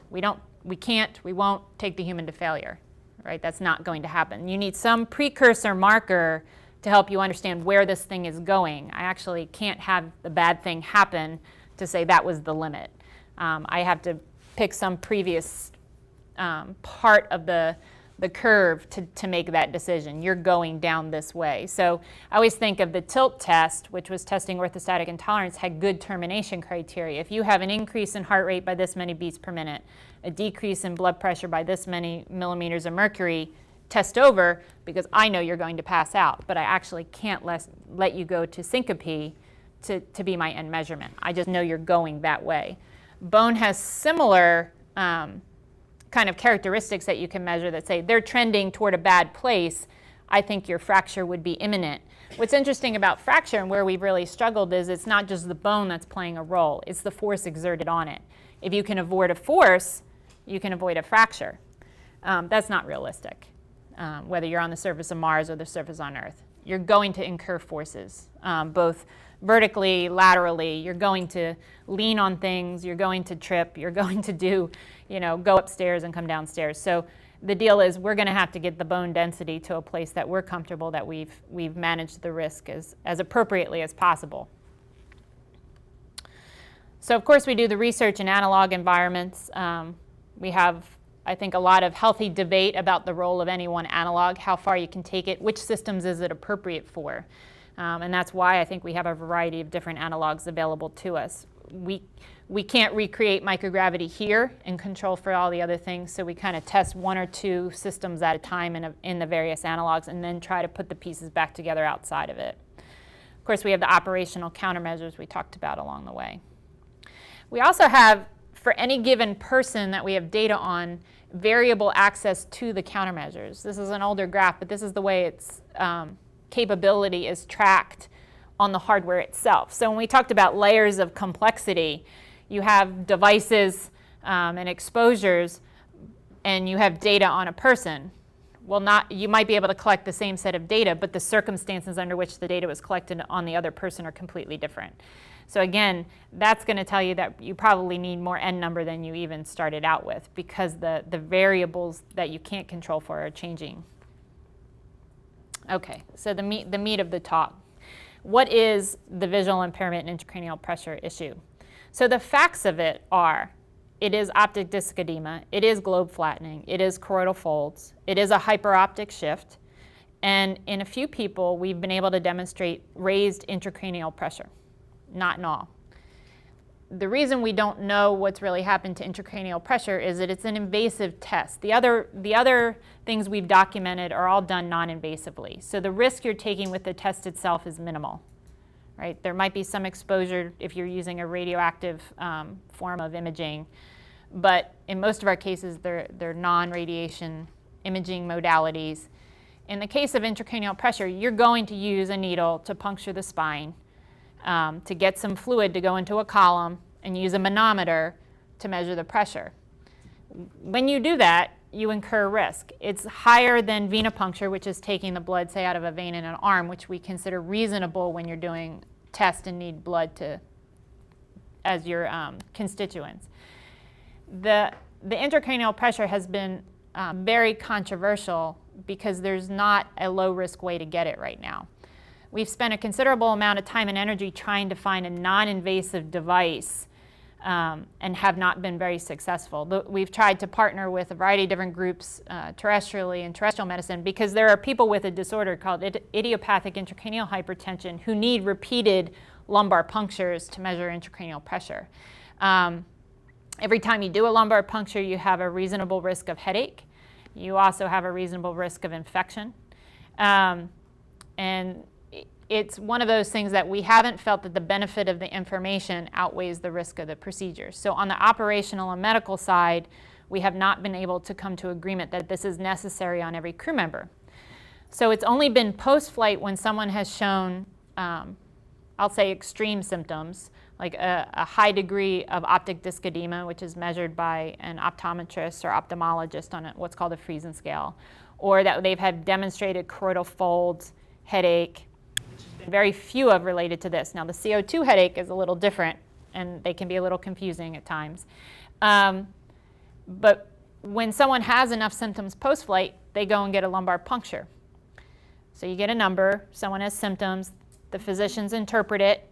we won't take the human to failure, right? That's not going to happen. You need some precursor marker to help you understand where this thing is going. I actually can't have the bad thing happen to say that was the limit. I have to pick some previous part of the curve to make that decision. You're going down this way. So I always think of the tilt test, which was testing orthostatic intolerance, had good termination criteria. If you have an increase in heart rate by this many beats per minute, a decrease in blood pressure by this many millimeters of mercury, test over, because I know you're going to pass out, but I actually can't let you go to syncope to be my end measurement. I just know you're going that way. Bone has similar kind of characteristics that you can measure that say they're trending toward a bad place. I think your fracture would be imminent. What's interesting about fracture and where we've really struggled is it's not just the bone that's playing a role, it's the force exerted on it. If you can avoid a force, you can avoid a fracture. That's not realistic, whether you're on the surface of Mars or the surface on Earth. You're going to incur forces, both vertically, laterally. You're going to lean on things, you're going to trip, you're going to go upstairs and come downstairs. So the deal is we're going to have to get the bone density to a place that we're comfortable, that we've managed the risk as appropriately as possible. So of course we do the research in analog environments. We have, I think, a lot of healthy debate about the role of any one analog, how far you can take it, which systems is it appropriate for. And that's why I think we have a variety of different analogs available to us. We can't recreate microgravity here and control for all the other things, so we kind of test one or two systems at a time in the various analogs and then try to put the pieces back together outside of it. Of course, we have the operational countermeasures we talked about along the way. We also have, for any given person that we have data on, variable access to the countermeasures. This is an older graph, but this is the way its capability is tracked on the hardware itself. So when we talked about layers of complexity, you have devices and exposures, and you have data on a person. Well, you might be able to collect the same set of data, but the circumstances under which the data was collected on the other person are completely different. So again, that's going to tell you that you probably need more N number than you even started out with, because the variables that you can't control for are changing. Okay, so the meat of the talk. What is the visual impairment and intracranial pressure issue? So the facts of it are, it is optic disc edema, it is globe flattening, it is choroidal folds, it is a hyperoptic shift, and in a few people we've been able to demonstrate raised intracranial pressure, not in all. The reason we don't know what's really happened to intracranial pressure is that it's an invasive test. The other things we've documented are all done non-invasively. So the risk you're taking with the test itself is minimal, right? There might be some exposure if you're using a radioactive form of imaging, but in most of our cases they're non-radiation imaging modalities. In the case of intracranial pressure, you're going to use a needle to puncture the spine, to get some fluid to go into a column, and use a manometer to measure the pressure. When you do that, you incur risk. It's higher than venipuncture, which is taking the blood, say, out of a vein in an arm, which we consider reasonable when you're doing tests and need blood as your constituents. The intracranial pressure has been very controversial because there's not a low-risk way to get it right now. We've spent a considerable amount of time and energy trying to find a non-invasive device and have not been very successful. We've tried to partner with a variety of different groups terrestrially in terrestrial medicine, because there are people with a disorder called idiopathic intracranial hypertension who need repeated lumbar punctures to measure intracranial pressure. Every time you do a lumbar puncture, you have a reasonable risk of headache. You also have a reasonable risk of infection. And it's one of those things that we haven't felt that the benefit of the information outweighs the risk of the procedure. So on the operational and medical side, we have not been able to come to agreement that this is necessary on every crew member. So it's only been post-flight when someone has shown, I'll say, extreme symptoms, like a high degree of optic disc edema, which is measured by an optometrist or ophthalmologist on what's called a Friesen scale, or that they've had demonstrated choroidal folds, headache, which has been very few of related to this. Now the CO2 headache is a little different, and they can be a little confusing at times. But when someone has enough symptoms post-flight, they go and get a lumbar puncture. So you get a number, someone has symptoms, the physicians interpret it.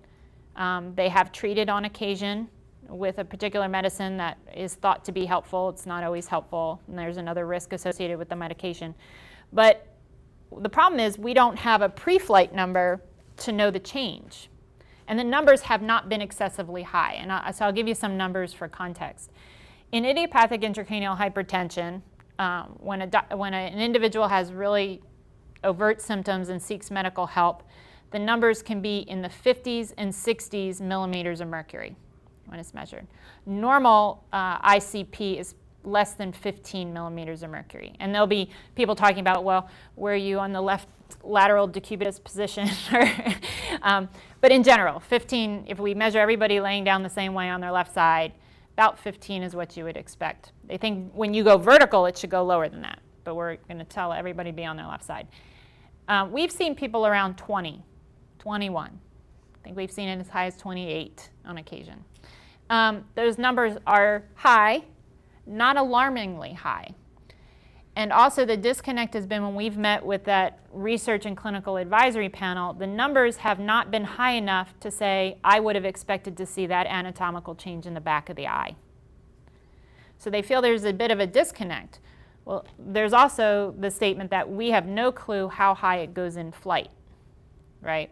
They have treated on occasion with a particular medicine that is thought to be helpful. It's not always helpful, and there's another risk associated with the medication. But the problem is we don't have a pre-flight number to know the change. And the numbers have not been excessively high. And so I'll give you some numbers for context. In idiopathic intracranial hypertension, when an individual has really overt symptoms and seeks medical help, the numbers can be in the 50s and 60s millimeters of mercury when it's measured. Normal ICP is less than 15 millimeters of mercury. And there'll be people talking about, well, were you on the left lateral decubitus position? But in general, 15, if we measure everybody laying down the same way on their left side, about 15 is what you would expect. They think when you go vertical, it should go lower than that. But we're going to tell everybody to be on their left side. We've seen people around 20, 21. I think we've seen it as high as 28 on occasion. Those numbers are high, not alarmingly high. And also the disconnect has been when we've met with that research and clinical advisory panel, the numbers have not been high enough to say, I would have expected to see that anatomical change in the back of the eye. So they feel there's a bit of a disconnect. Well, there's also the statement that we have no clue how high it goes in flight, right?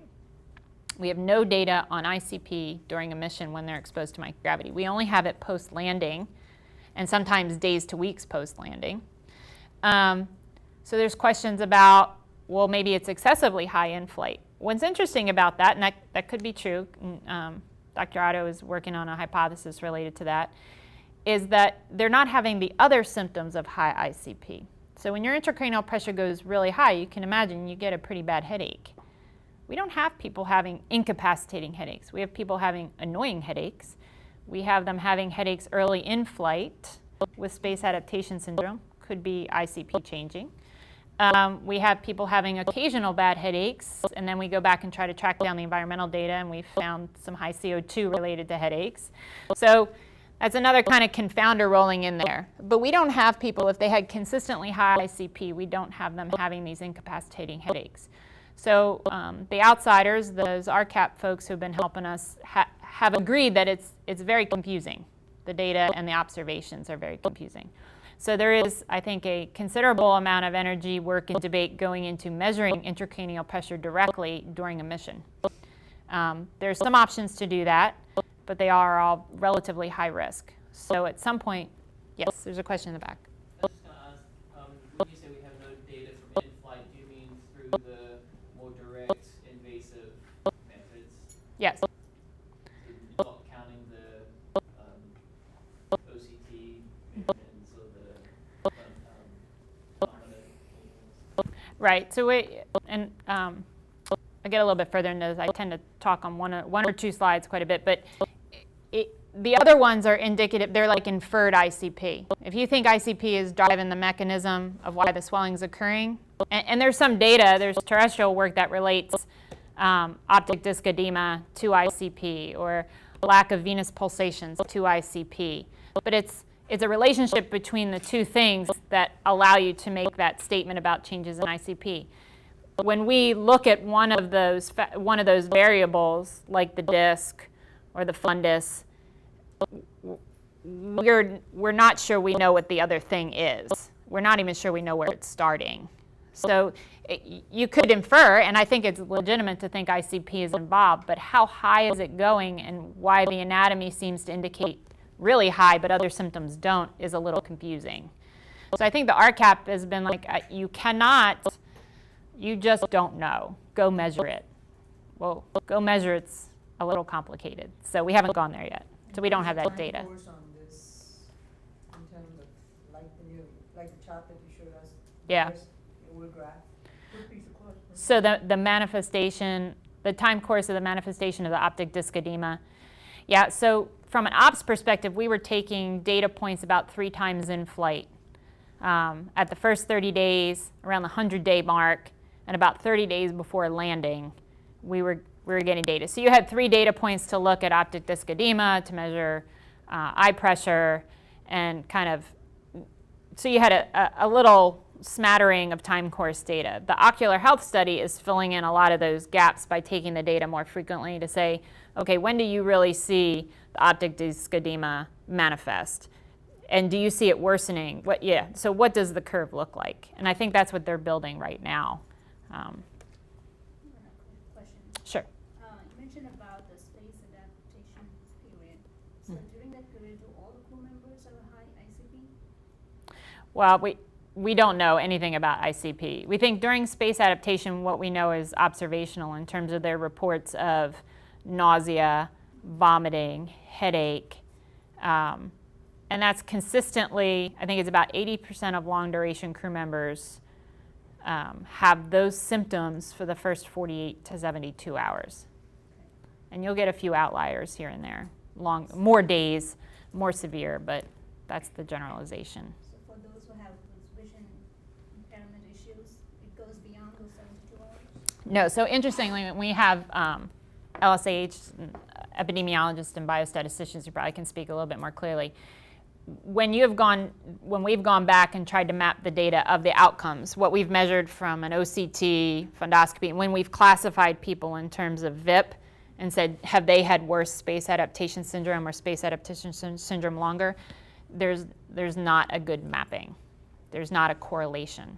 We have no data on ICP during a mission when they're exposed to microgravity. We only have it post-landing, and sometimes days to weeks post-landing. So there's questions about, well, maybe it's excessively high in flight. What's interesting about that, and that could be true, Dr. Otto is working on a hypothesis related to that, is that they're not having the other symptoms of high ICP. So when your intracranial pressure goes really high, you can imagine you get a pretty bad headache. We don't have people having incapacitating headaches. We have people having annoying headaches. We have them having headaches early in flight with space adaptation syndrome, could be ICP changing. We have people having occasional bad headaches, and then we go back and try to track down the environmental data, and we found some high CO2 related to headaches. So that's another kind of confounder rolling in there. But we don't have people, if they had consistently high ICP, we don't have them having these incapacitating headaches. So the outsiders, those RCAP folks who've been helping us, have agreed that it's very confusing. The data and the observations are very confusing. So there is, I think, a considerable amount of energy, work, and debate going into measuring intracranial pressure directly during a mission. There's some options to do that, but they are all relatively high risk. So at some point, yes, there's a question in the back. I was just going to ask, when you say we have no data from in-flight, do you mean through the more direct, invasive methods? Yes. So not counting the OCT and sort of the Right. So I'll get a little bit further into this. I tend to talk on one or two slides quite a bit, but the other ones are indicative. They're like inferred ICP. If you think ICP is driving the mechanism of why the swelling is occurring, and there's some data, there's terrestrial work that relates optic disc edema to ICP or lack of venous pulsations to ICP. But it's a relationship between the two things that allow you to make that statement about changes in ICP. When we look at one of those variables, like the disc or the fundus, we're not sure we know what the other thing is. We're not even sure we know where it's starting. So you could infer, and I think it's legitimate to think ICP is involved, but how high is it going and why the anatomy seems to indicate really high but other symptoms don't is a little confusing. So I think the RCAP has been like, you just don't know. Go measure it. well, go measure, it's a little complicated. So we haven't gone there yet. So we don't have that data. Course on this in terms of like the chart that you showed us. Yeah. With graph. Good piece of course. So the manifestation, the time course of the manifestation of the optic disc edema. Yeah, so from an ops perspective, we were taking data points about 3 times in flight. At the first 30 days, around the 100-day mark, and about 30 days before landing, we were getting data. So you had 3 data points to look at optic disc edema, to measure eye pressure, and kind of, so you had a little smattering of time course data. The ocular health study is filling in a lot of those gaps by taking the data more frequently to say, okay, when do you really see the optic disc edema manifest? And do you see it worsening? So what does the curve look like? And I think that's what they're building right now. Question. Sure. You mentioned about the space adaptation period. So during that period, do all the crew members have a high ICP? Well, we don't know anything about ICP. We think during space adaptation, what we know is observational in terms of their reports of nausea, vomiting, headache, and that's consistently, I think it's about 80% of long-duration crew members have those symptoms for the first 48 to 72 hours. And you'll get a few outliers here and there, more days, more severe, but that's the generalization. So for those who have those vision impairment issues, it goes beyond those 72 hours? No, so interestingly, when we have LSAH, epidemiologists and biostatisticians who probably can speak a little bit more clearly, when we've gone back and tried to map the data of the outcomes, what we've measured from an OCT, fundoscopy, and when we've classified people in terms of VIIP and said, have they had worse space adaptation syndrome or space adaptation syndrome longer, there's not a good mapping. There's not a correlation.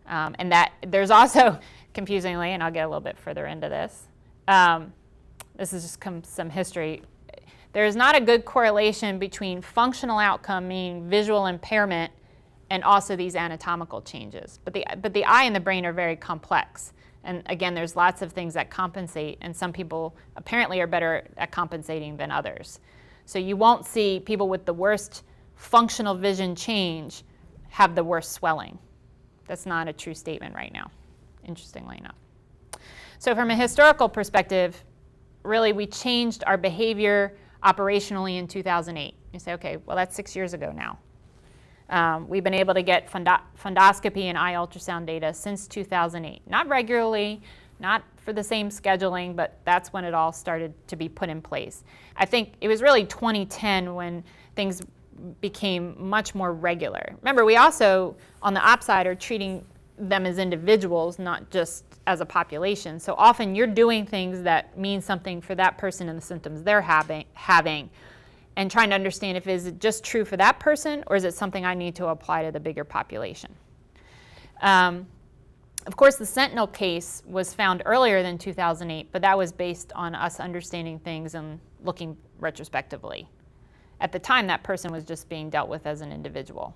And that there's also, confusingly, and I'll get a little bit further into this, this is just some history. There is not a good correlation between functional outcome, meaning visual impairment, and also these anatomical changes. But the eye and the brain are very complex. And again, there's lots of things that compensate, and some people apparently are better at compensating than others. So you won't see people with the worst functional vision change have the worst swelling. That's not a true statement right now, interestingly enough. So from a historical perspective, really we changed our behavior operationally in 2008. You say, okay, well that's 6 years ago now. We've been able to get fundoscopy and eye ultrasound data since 2008. Not regularly, not for the same scheduling, but that's when it all started to be put in place. I think it was really 2010 when things became much more regular. Remember, we also, on the ops side, are treating them as individuals, not just as a population. So often you're doing things that mean something for that person and the symptoms they're having, and trying to understand if is it just true for that person or is it something I need to apply to the bigger population. Of course, the Sentinel case was found earlier than 2008, but that was based on us understanding things and looking retrospectively. At the time, that person was just being dealt with as an individual.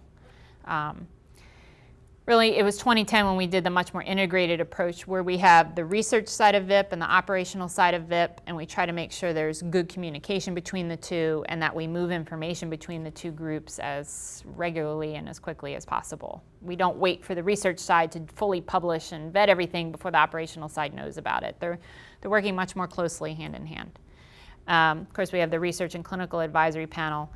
Really, it was 2010 when we did the much more integrated approach where we have the research side of VIIP and the operational side of VIIP, and we try to make sure there's good communication between the two and that we move information between the two groups as regularly and as quickly as possible. We don't wait for the research side to fully publish and vet everything before the operational side knows about it. They're working much more closely hand in hand. Of course, we have the Research and Clinical Advisory Panel.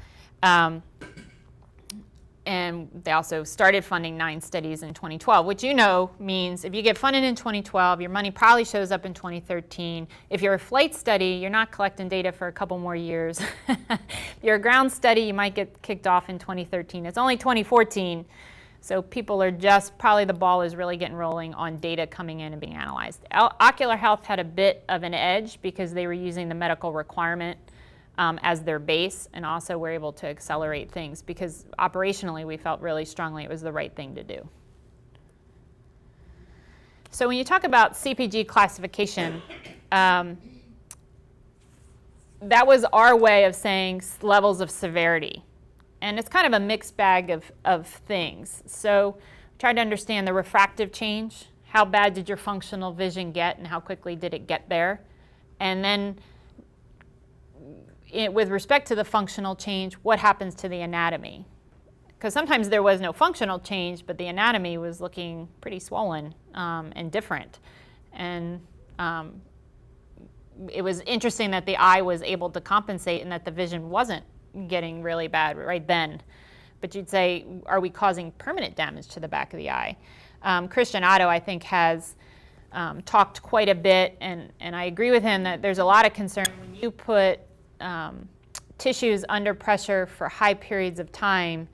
And they also started funding 9 studies in 2012, which you know means if you get funded in 2012, your money probably shows up in 2013. If you're a flight study, you're not collecting data for a couple more years. If you're a ground study, you might get kicked off in 2013. It's only 2014, so people are just, probably the ball is really getting rolling on data coming in and being analyzed. Ocular Health had a bit of an edge because they were using the medical requirement as their base, and also were able to accelerate things because operationally we felt really strongly it was the right thing to do. So when you talk about Cpg classification, that was our way of saying levels of severity. And it's kind of a mixed bag of things. So we tried to understand the refractive change, how bad did your functional vision get and how quickly did it get there? And then with respect to the functional change, what happens to the anatomy? Because sometimes there was no functional change, but the anatomy was looking pretty swollen and different. And it was interesting that the eye was able to compensate and that the vision wasn't getting really bad right then. But you'd say, are we causing permanent damage to the back of the eye? Christian Otto, I think, has talked quite a bit, and I agree with him that there's a lot of concern when you put tissues under pressure for high periods of time,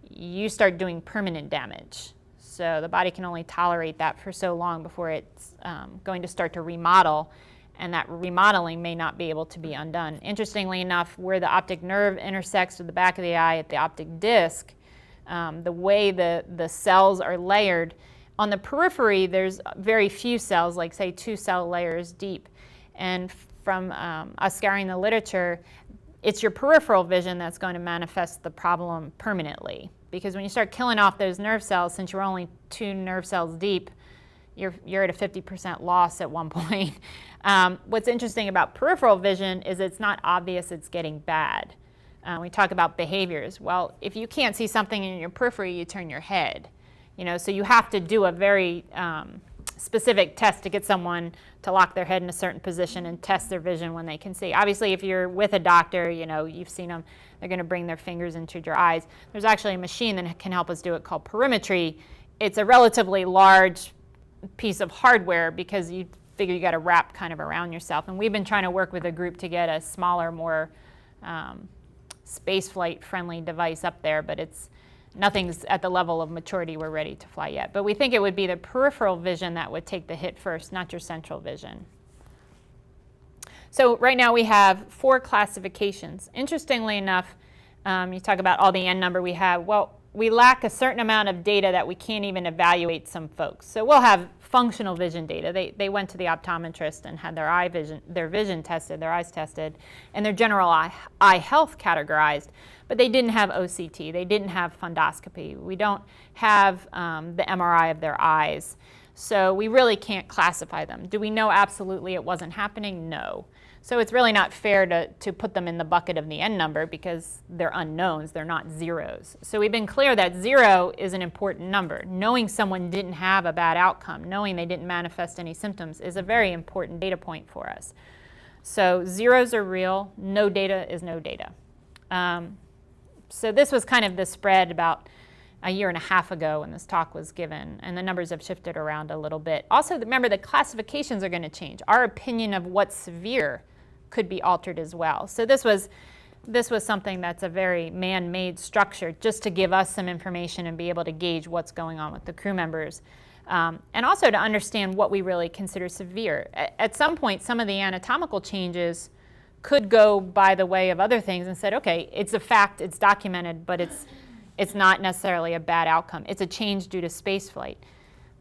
you start doing permanent damage. So the body can only tolerate that for so long before it's going to start to remodel, and that remodeling may not be able to be undone. Interestingly enough, where the optic nerve intersects with the back of the eye at the optic disc, the way the cells are layered, on the periphery there's very few cells, like say 2 cell layers deep. And from us scouring the literature, it's your peripheral vision that's going to manifest the problem permanently. Because when you start killing off those nerve cells, since you're only 2 nerve cells deep, you're at a 50% loss at one point. What's interesting about peripheral vision is it's not obvious it's getting bad. We talk about behaviors. Well, if you can't see something in your periphery, you turn your head. So you have to do a very specific test to get someone to lock their head in a certain position and test their vision when they can see. Obviously, if you're with a doctor, you've seen them, they're going to bring their fingers into your eyes. There's actually a machine that can help us do it called perimetry. It's a relatively large piece of hardware because you figure you got to wrap kind of around yourself. And we've been trying to work with a group to get a smaller, more spaceflight friendly device up there, but nothing's at the level of maturity we're ready to fly yet. But we think it would be the peripheral vision that would take the hit first, not your central vision. So right now we have 4 classifications. Interestingly enough, you talk about all the N number we have. Well, we lack a certain amount of data that we can't even evaluate some folks. So we'll have functional vision data. They went to the optometrist and had their vision tested, their eyes tested, and their general eye health categorized. But they didn't have OCT. They didn't have fundoscopy. We don't have the MRI of their eyes. So we really can't classify them. Do we know absolutely it wasn't happening? No. So it's really not fair to put them in the bucket of the N number because they're unknowns, they're not zeros. So we've been clear that 0 is an important number. Knowing someone didn't have a bad outcome, knowing they didn't manifest any symptoms is a very important data point for us. So zeros are real, no data is no data. So this was kind of the spread about a year and a half ago when this talk was given, and the numbers have shifted around a little bit. Also, remember, the classifications are going to change. Our opinion of what's severe could be altered as well. So this was something that's a very man-made structure just to give us some information and be able to gauge what's going on with the crew members. And also to understand what we really consider severe. At some point, some of the anatomical changes could go by the way of other things and said, okay, it's a fact, it's documented, but it's not necessarily a bad outcome. It's a change due to spaceflight.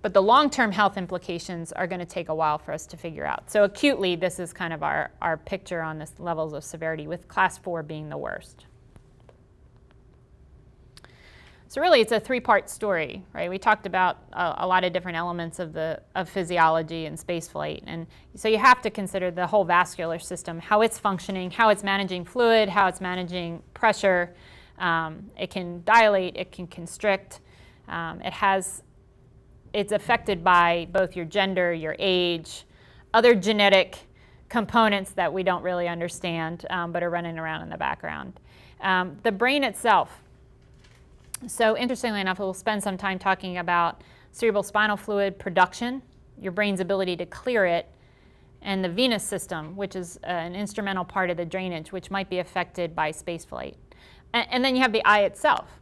But the long-term health implications are going to take a while for us to figure out. So acutely, this is kind of our picture on this levels of severity, with class 4 being the worst. So really, it's a 3-part story, right? We talked about a lot of different elements of physiology and spaceflight. And so you have to consider the whole vascular system, how it's functioning, how it's managing fluid, how it's managing pressure. It can dilate, it can constrict. It's affected by both your gender, your age, other genetic components that we don't really understand, but are running around in the background. The brain itself. So interestingly enough, we'll spend some time talking about cerebral spinal fluid production, your brain's ability to clear it, and the venous system, which is an instrumental part of the drainage, which might be affected by spaceflight. And then you have the eye itself.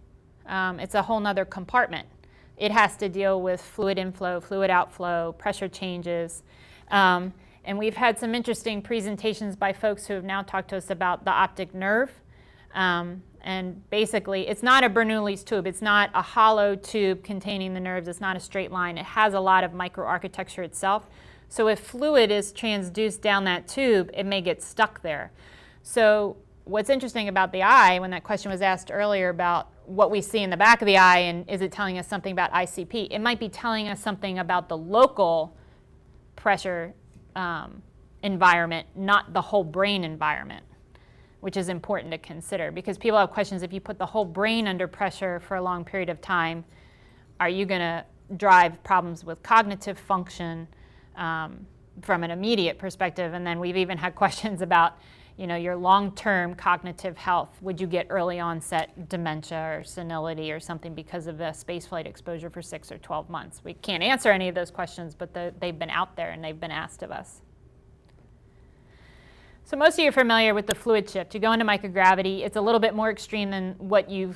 It's a whole nother compartment. It has to deal with fluid inflow, fluid outflow, pressure changes. And we've had some interesting presentations by folks who have now talked to us about the optic nerve. And basically, it's not a Bernoulli's tube. It's not a hollow tube containing the nerves. It's not a straight line. It has a lot of microarchitecture itself. So if fluid is transduced down that tube, it may get stuck there. So what's interesting about the eye, when that question was asked earlier about what we see in the back of the eye, and is it telling us something about ICP? It might be telling us something about the local pressure environment, not the whole brain environment, which is important to consider, because people have questions. If you put the whole brain under pressure for a long period of time, are you going to drive problems with cognitive function from an immediate perspective? And then we've even had questions about, you know, your long-term cognitive health. Would you get early onset dementia or senility or something because of the spaceflight exposure for 6 or 12 months? We can't answer any of those questions, but they've been out there and they've been asked of us. So most of you are familiar with the fluid shift. You go into microgravity. It's a little bit more extreme than what you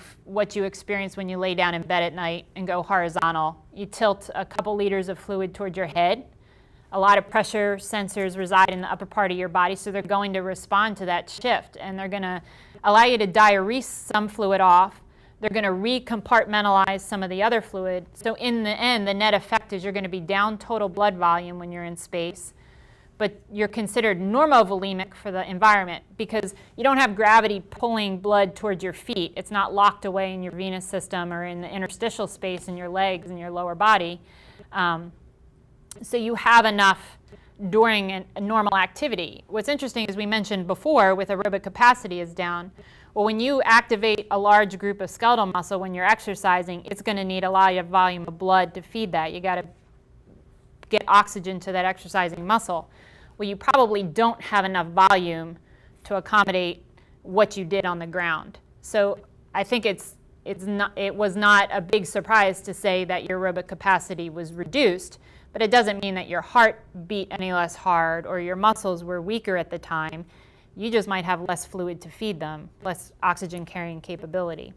experience when you lay down in bed at night and go horizontal. You tilt a couple liters of fluid towards your head. A lot of pressure sensors reside in the upper part of your body, so they're going to respond to that shift, and they're going to allow you to diurese some fluid off. They're going to recompartmentalize some of the other fluid. So in the end, the net effect is you're going to be down total blood volume when you're in space, but you're considered normovolemic for the environment because you don't have gravity pulling blood towards your feet. It's not locked away in your venous system or in the interstitial space in your legs and your lower body. So you have enough during a normal activity. What's interesting, as we mentioned before, with aerobic capacity is down. Well, when you activate a large group of skeletal muscle when you're exercising, it's going to need a lot of volume of blood to feed that. You got to get oxygen to that exercising muscle. Well, you probably don't have enough volume to accommodate what you did on the ground. So I think it was not a big surprise to say that your aerobic capacity was reduced, but it doesn't mean that your heart beat any less hard or your muscles were weaker at the time. You just might have less fluid to feed them, less oxygen carrying capability.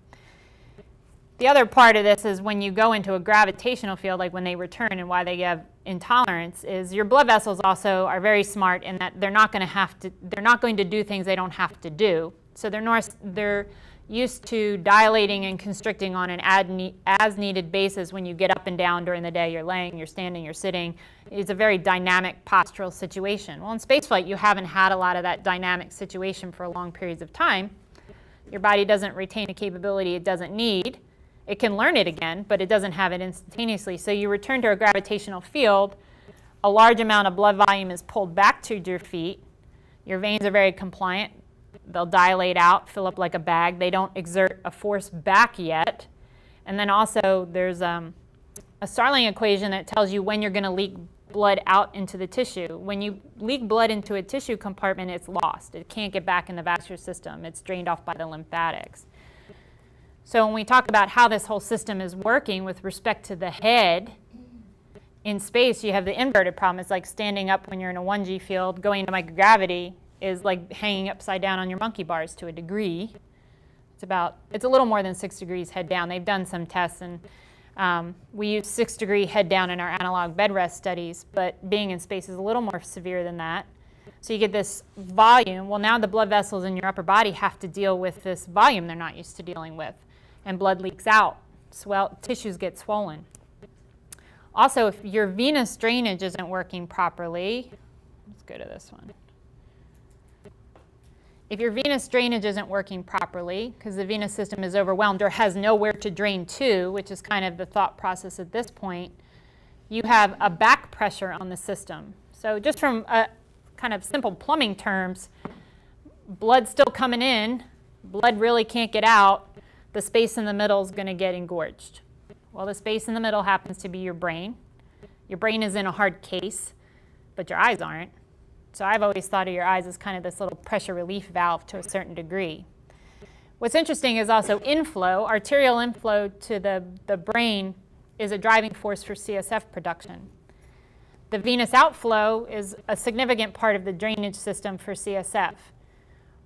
The other part of this is when you go into a gravitational field, like when they return and why they have intolerance, is your blood vessels also are very smart in that they're not going to do things they don't have to do. So they're used to dilating and constricting on an as needed basis when you get up and down during the day. You're laying, you're standing, you're sitting. It's a very dynamic postural situation. Well, in spaceflight, you haven't had a lot of that dynamic situation for long periods of time. Your body doesn't retain a capability it doesn't need. It can learn it again, but it doesn't have it instantaneously. So you return to a gravitational field, a large amount of blood volume is pulled back to your feet. Your veins are very compliant. They'll dilate out, fill up like a bag. They don't exert a force back yet. And then also there's a Starling equation that tells you when you're going to leak blood out into the tissue. When you leak blood into a tissue compartment, it's lost. It can't get back in the vascular system. It's drained off by the lymphatics. So when we talk about how this whole system is working with respect to the head, in space you have the inverted problem. It's like standing up when you're in a 1G field. Going into microgravity is like hanging upside down on your monkey bars to a degree. It's a little more than 6 degrees head down. They've done some tests, and we use 6-degree head down in our analog bed rest studies, but being in space is a little more severe than that. So you get this volume. Well, now the blood vessels in your upper body have to deal with this volume they're not used to dealing with, and blood leaks out. Tissues get swollen. Also, if your venous drainage isn't working properly, let's go to this one. If your venous drainage isn't working properly because the venous system is overwhelmed or has nowhere to drain to, which is kind of the thought process at this point, you have a back pressure on the system. So just from a kind of simple plumbing terms, blood's still coming in, blood really can't get out, the space in the middle is going to get engorged. Well, the space in the middle happens to be your brain. Your brain is in a hard case, but your eyes aren't. So I've always thought of your eyes as kind of this little pressure relief valve to a certain degree. What's interesting is also inflow. Arterial inflow to the brain is a driving force for CSF production. The venous outflow is a significant part of the drainage system for CSF.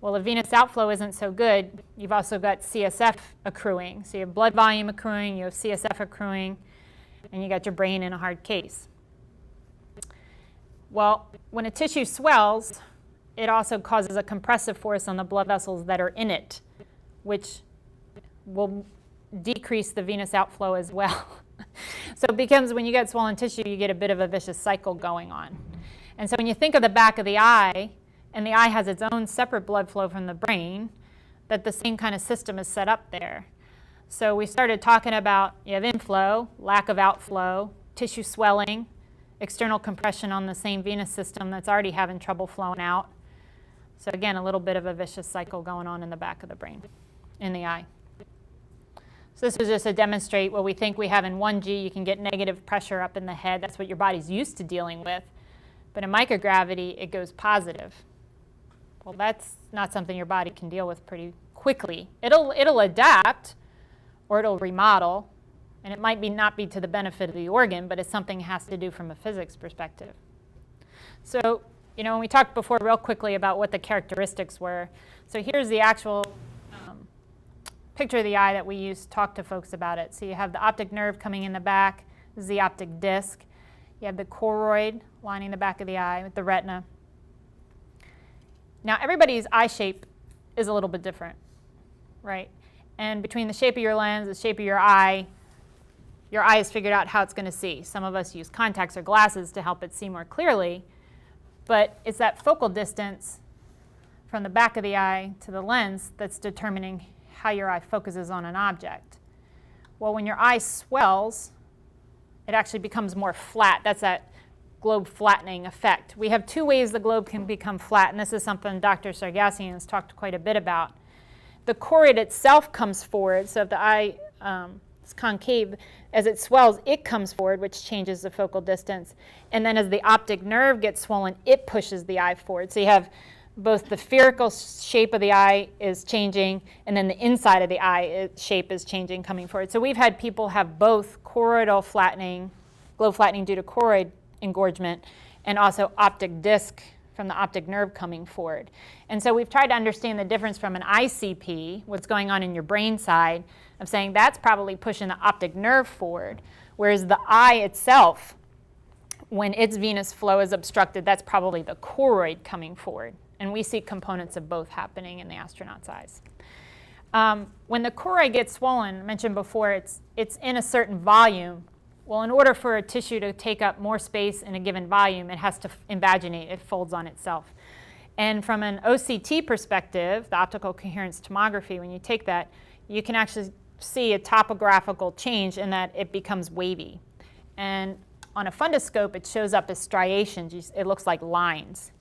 Well, if venous outflow isn't so good, you've also got CSF accruing. So you have blood volume accruing, you have CSF accruing, and you got your brain in a hard case. Well, when a tissue swells, it also causes a compressive force on the blood vessels that are in it, which will decrease the venous outflow as well. So it becomes, when you get swollen tissue, you get a bit of a vicious cycle going on. And so when you think of the back of the eye, and the eye has its own separate blood flow from the brain, that the same kind of system is set up there. So we started talking about you have inflow, lack of outflow, tissue swelling, external compression on the same venous system that's already having trouble flowing out. So again, a little bit of a vicious cycle going on in the back of the brain, in the eye. So this was just to demonstrate what we think we have in 1G. You can get negative pressure up in the head. That's what your body's used to dealing with. But in microgravity, it goes positive. Well, that's not something your body can deal with pretty quickly. It'll adapt, or it'll remodel, and it might not be to the benefit of the organ, but it's something it has to do from a physics perspective. So, when we talked before real quickly about what the characteristics were, so here's the actual picture of the eye that we use to talk to folks about it. So you have the optic nerve coming in the back. This is the optic disc. You have the choroid lining the back of the eye with the retina. Now, everybody's eye shape is a little bit different, right? And between the shape of your lens, the shape of your eye has figured out how it's going to see. Some of us use contacts or glasses to help it see more clearly, but it's that focal distance from the back of the eye to the lens that's determining how your eye focuses on an object. Well, when your eye swells, it actually becomes more flat. That's that globe flattening effect. We have two ways the globe can become flat, and this is something Dr. Sargassian has talked quite a bit about. The choroid itself comes forward, so if the eye is concave, as it swells, it comes forward, which changes the focal distance. And then as the optic nerve gets swollen, it pushes the eye forward. So you have both the spherical shape of the eye is changing, and then the inside of the eye shape is changing, coming forward. So we've had people have both choroidal flattening, globe flattening due to choroid engorgement, and also optic disc from the optic nerve coming forward. And so we've tried to understand the difference from an ICP, what's going on in your brain side, of saying that's probably pushing the optic nerve forward, whereas the eye itself, when its venous flow is obstructed, that's probably the choroid coming forward. And we see components of both happening in the astronaut's eyes. When the choroid gets swollen, I mentioned before, it's in a certain volume. Well, in order for a tissue to take up more space in a given volume, it has to invaginate. It folds on itself. And from an OCT perspective, the optical coherence tomography, when you take that, you can actually see a topographical change in that it becomes wavy. And on a fundoscope, it shows up as striations. It looks like lines.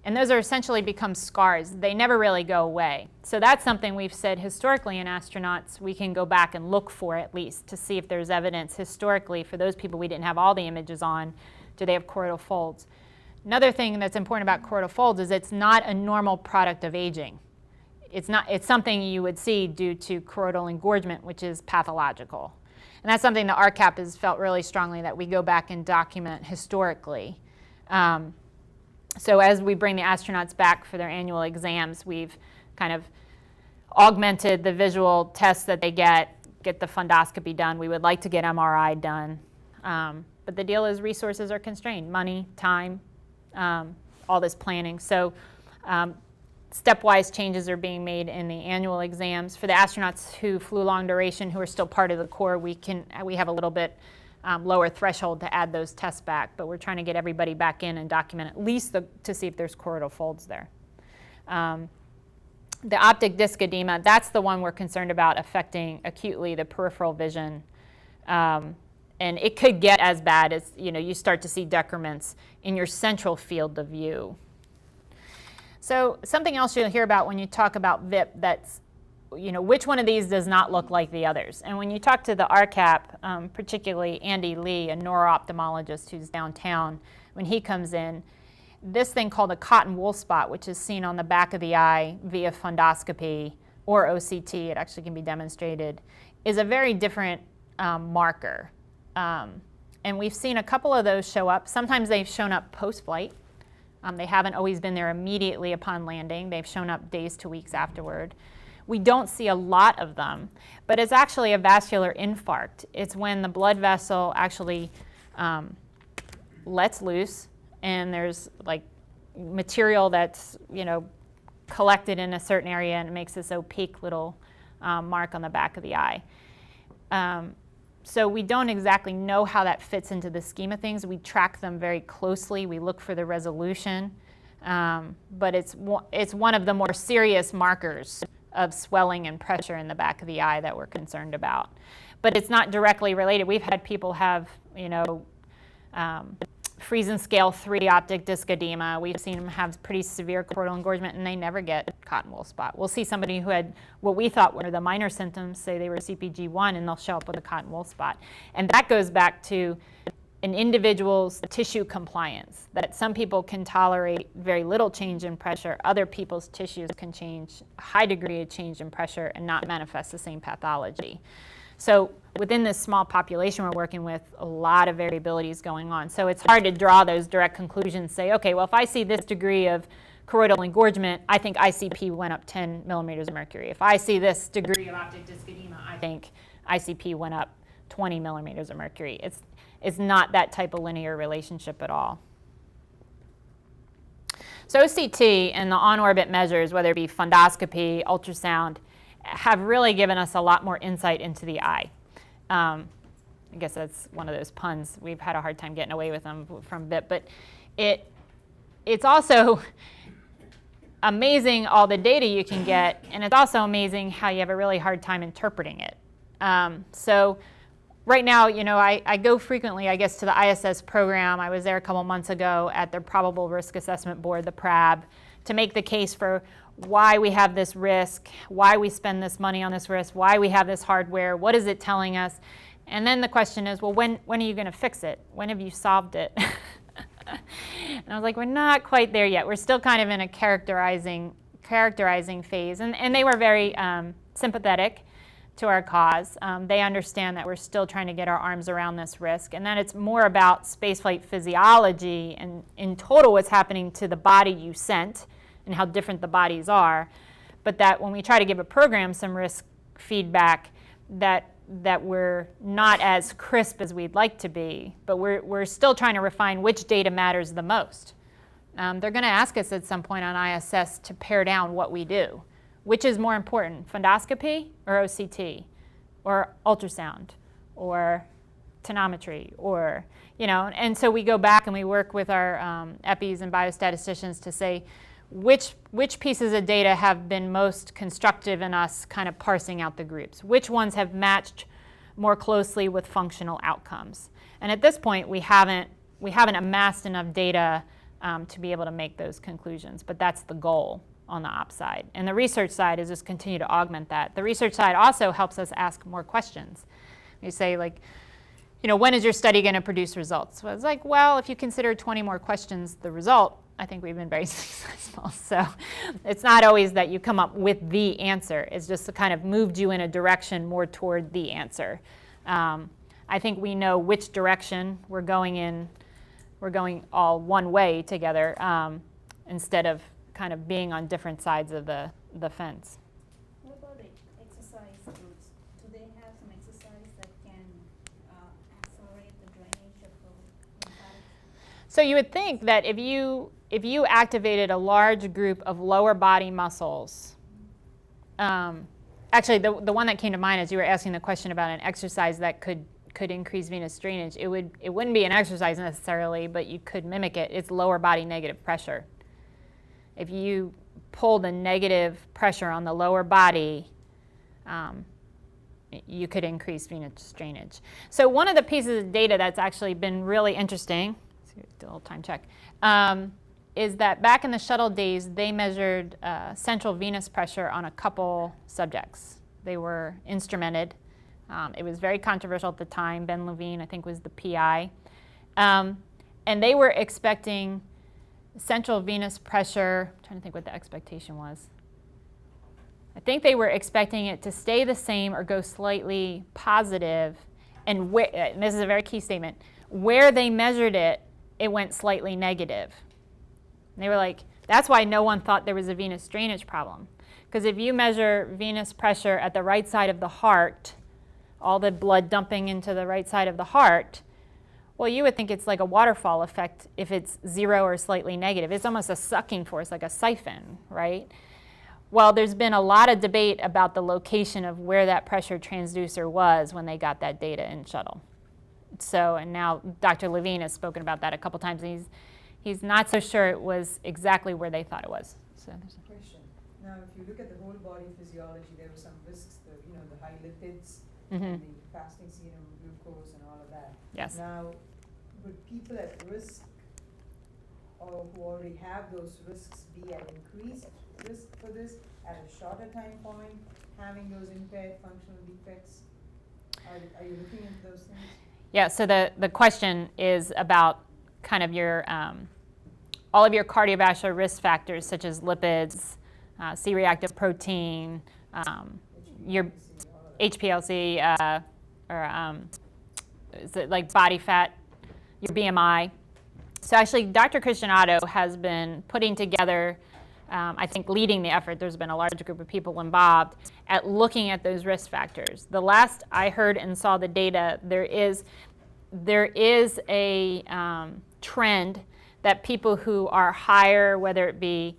And those are essentially become scars. They never really go away. So that's something we've said historically in astronauts, we can go back and look for at least to see if there's evidence historically for those people we didn't have all the images on, do they have choroidal folds. Another thing that's important about choroidal folds is it's not a normal product of aging. It's something you would see due to choroidal engorgement, which is pathological. And that's something the RCAP has felt really strongly that we go back and document historically. So as we bring the astronauts back for their annual exams, we've kind of augmented the visual tests that they get the fundoscopy done. We would like to get MRI done. But the deal is resources are constrained, money, time, all this planning. So stepwise changes are being made in the annual exams. For the astronauts who flew long duration, who are still part of the Corps, we have a little bit lower threshold to add those tests back, but we're trying to get everybody back in and document at least to see if there's choroidal folds there. The optic disc edema, that's the one we're concerned about affecting acutely the peripheral vision. And it could get as bad as, you start to see decrements in your central field of view. So something else you'll hear about when you talk about VIIP, that's which one of these does not look like the others? And when you talk to the RCAP, particularly Andy Lee, a neuro-ophthalmologist who's downtown, when he comes in, this thing called a cotton wool spot, which is seen on the back of the eye via fundoscopy or OCT, it actually can be demonstrated, is a very different marker. And we've seen a couple of those show up. Sometimes they've shown up post-flight. They haven't always been there immediately upon landing. They've shown up days to weeks afterward. We don't see a lot of them, but it's actually a vascular infarct. It's when the blood vessel actually lets loose and there's like material that's collected in a certain area and it makes this opaque little mark on the back of the eye. So we don't exactly know how that fits into the scheme of things. We track them very closely. We look for the resolution, but it's one of the more serious markers of swelling and pressure in the back of the eye that we're concerned about. But it's not directly related. We've had people have, Friesen scale 3 optic disc edema. We've seen them have pretty severe choroidal engorgement, and they never get cotton wool spot. We'll see somebody who had what we thought were the minor symptoms, say they were Cpg 1, and they'll show up with a cotton wool spot. And that goes back to an individual's tissue compliance, that some people can tolerate very little change in pressure, other people's tissues can change a high degree of change in pressure and not manifest the same pathology. So within this small population we're working with, a lot of variability is going on. So it's hard to draw those direct conclusions, say, okay, well, if I see this degree of choroidal engorgement, I think ICP went up 10 millimeters of mercury. If I see this degree of optic disc edema, I think ICP went up 20 millimeters of mercury. It's not that type of linear relationship at all. So OCT and the on-orbit measures, whether it be fundoscopy, ultrasound, have really given us a lot more insight into the eye. I guess that's one of those puns. We've had a hard time getting away with them from VIIP, but it's also amazing all the data you can get, and it's also amazing how you have a really hard time interpreting it. So right now, I go frequently, I guess, to the ISS program. I was there a couple months ago at their Probable Risk Assessment Board, the PRAB, to make the case for why we have this risk, why we spend this money on this risk, why we have this hardware, what is it telling us? And then the question is, well, when are you going to fix it? When have you solved it? And I was like, we're not quite there yet. We're still kind of in a characterizing phase. And they were very sympathetic to our cause. They understand that we're still trying to get our arms around this risk, and that it's more about spaceflight physiology and in total what's happening to the body you sent and how different the bodies are, but that when we try to give a program some risk feedback, that we're not as crisp as we'd like to be, but we're still trying to refine which data matters the most. They're going to ask us at some point on ISS to pare down what we do. Which is more important, fundoscopy or OCT or ultrasound or tonometry or, and so we go back and we work with our EPIs and biostatisticians to say which pieces of data have been most constructive in us kind of parsing out the groups, which ones have matched more closely with functional outcomes. And at this point, we haven't amassed enough data to be able to make those conclusions, but that's the goal on the ops side. And the research side is just continue to augment that. The research side also helps us ask more questions. You say, like, when is your study going to produce results? Well, it's like, well, if you consider 20 more questions the result, I think we've been very successful. So it's not always that you come up with the answer. It's just kind of moved you in a direction more toward the answer. I think we know which direction we're going in. We're going all one way together instead of kind of being on different sides of the fence. What about the exercise groups? Do they have some exercise that can accelerate the drainage of the lymphatic? So you would think that if you activated a large group of lower body muscles, actually the one that came to mind as you were asking the question about an exercise that could increase venous drainage, it wouldn't be an exercise necessarily, but you could mimic it. It's lower body negative pressure. If you pull the negative pressure on the lower body, you could increase venous drainage. So one of the pieces of data that's actually been really interesting, let's do a little time check, is that back in the shuttle days, they measured central venous pressure on a couple subjects. They were instrumented. It was very controversial at the time. Ben Levine, I think, was the PI. And they were expecting central venous pressure, I'm trying to think what the expectation was. I think they were expecting it to stay the same or go slightly positive. And this is a very key statement, where they measured it, it went slightly negative. And they were like, that's why no one thought there was a venous drainage problem. Because if you measure venous pressure at the right side of the heart, all the blood dumping into the right side of the heart, well, you would think it's like a waterfall effect if it's zero or slightly negative. It's almost a sucking force, like a siphon, right? Well, there's been a lot of debate about the location of where that pressure transducer was when they got that data in shuttle. So, and now Dr. Levine has spoken about that a couple times, and he's not so sure it was exactly where they thought it was. So there's a Question. Now, if you look at the whole body physiology, there were some risks, the high lipids, Mhm. and the fasting serum glucose and all of that. Yes. Now, would people at risk or who already have those risks be at increased risk for this at a shorter time point, having those impaired functional defects? Are you looking into those things? Yeah, so the question is about kind of your, all of your cardiovascular risk factors such as lipids, C-reactive protein, your HPLC, is it like body fat, your BMI. So actually, Dr. Christianato has been putting together, I think leading the effort, there's been a large group of people involved, at looking at those risk factors. The last I heard and saw the data, there is a trend that people who are higher, whether it be,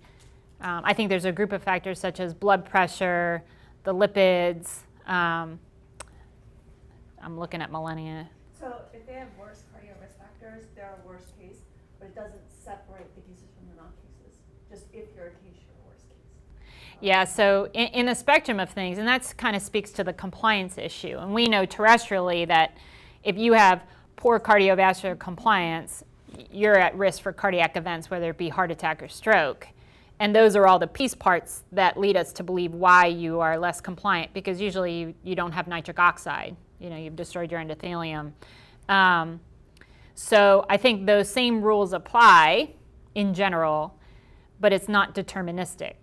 I think there's a group of factors such as blood pressure, the lipids. I'm looking at Millennia. So if they have worse cardio risk factors, they're a worst case, but it doesn't separate the cases from the non-cases. Just if you're a case, you're a worst case. Yeah, so in the spectrum of things, and that kind of speaks to the compliance issue. And we know terrestrially that if you have poor cardiovascular compliance, you're at risk for cardiac events, whether it be heart attack or stroke. And those are all the piece parts that lead us to believe why you are less compliant, because usually you don't have nitric oxide. You've destroyed your endothelium. So I think those same rules apply in general, but it's not deterministic.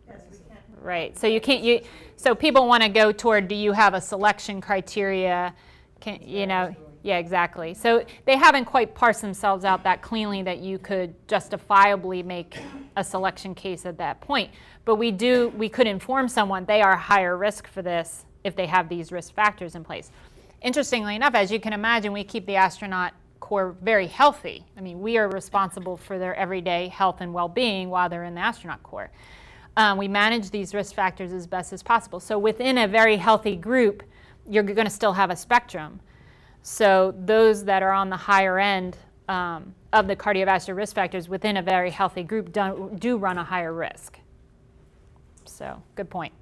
Yes, we can't. Right. So you can't. So people want to go toward, do you have a selection criteria? Yeah, exactly. So they haven't quite parsed themselves out that cleanly that you could justifiably make a selection case at that point. But we could inform someone they are higher risk for this if they have these risk factors in place. Interestingly enough, as you can imagine, we keep the astronaut corps very healthy. I mean, we are responsible for their everyday health and well-being while they're in the astronaut corps. We manage these risk factors as best as possible. So within a very healthy group, you're going to still have a spectrum. So those that are on the higher end of the cardiovascular risk factors within a very healthy group do run a higher risk. So good point.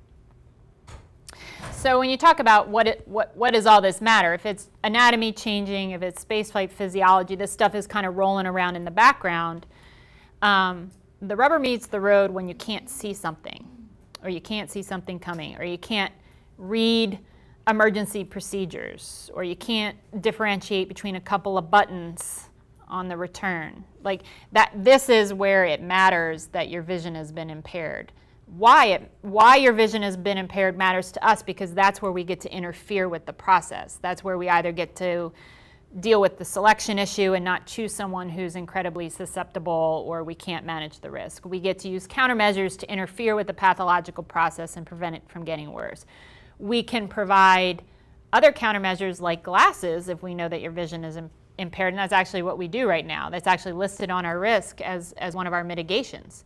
So when you talk about what does all this matter, if it's anatomy changing, if it's spaceflight physiology, this stuff is kind of rolling around in the background. The rubber meets the road when you can't see something, or you can't see something coming, or you can't read emergency procedures, or you can't differentiate between a couple of buttons on the return. Like that, this is where it matters that your vision has been impaired. Why your vision has been impaired matters to us, because that's where we get to interfere with the process. That's where we either get to deal with the selection issue and not choose someone who's incredibly susceptible, or we can't manage the risk. We get to use countermeasures to interfere with the pathological process and prevent it from getting worse. We can provide other countermeasures like glasses if we know that your vision is impaired, and that's actually what we do right now. That's actually listed on our risk as one of our mitigations.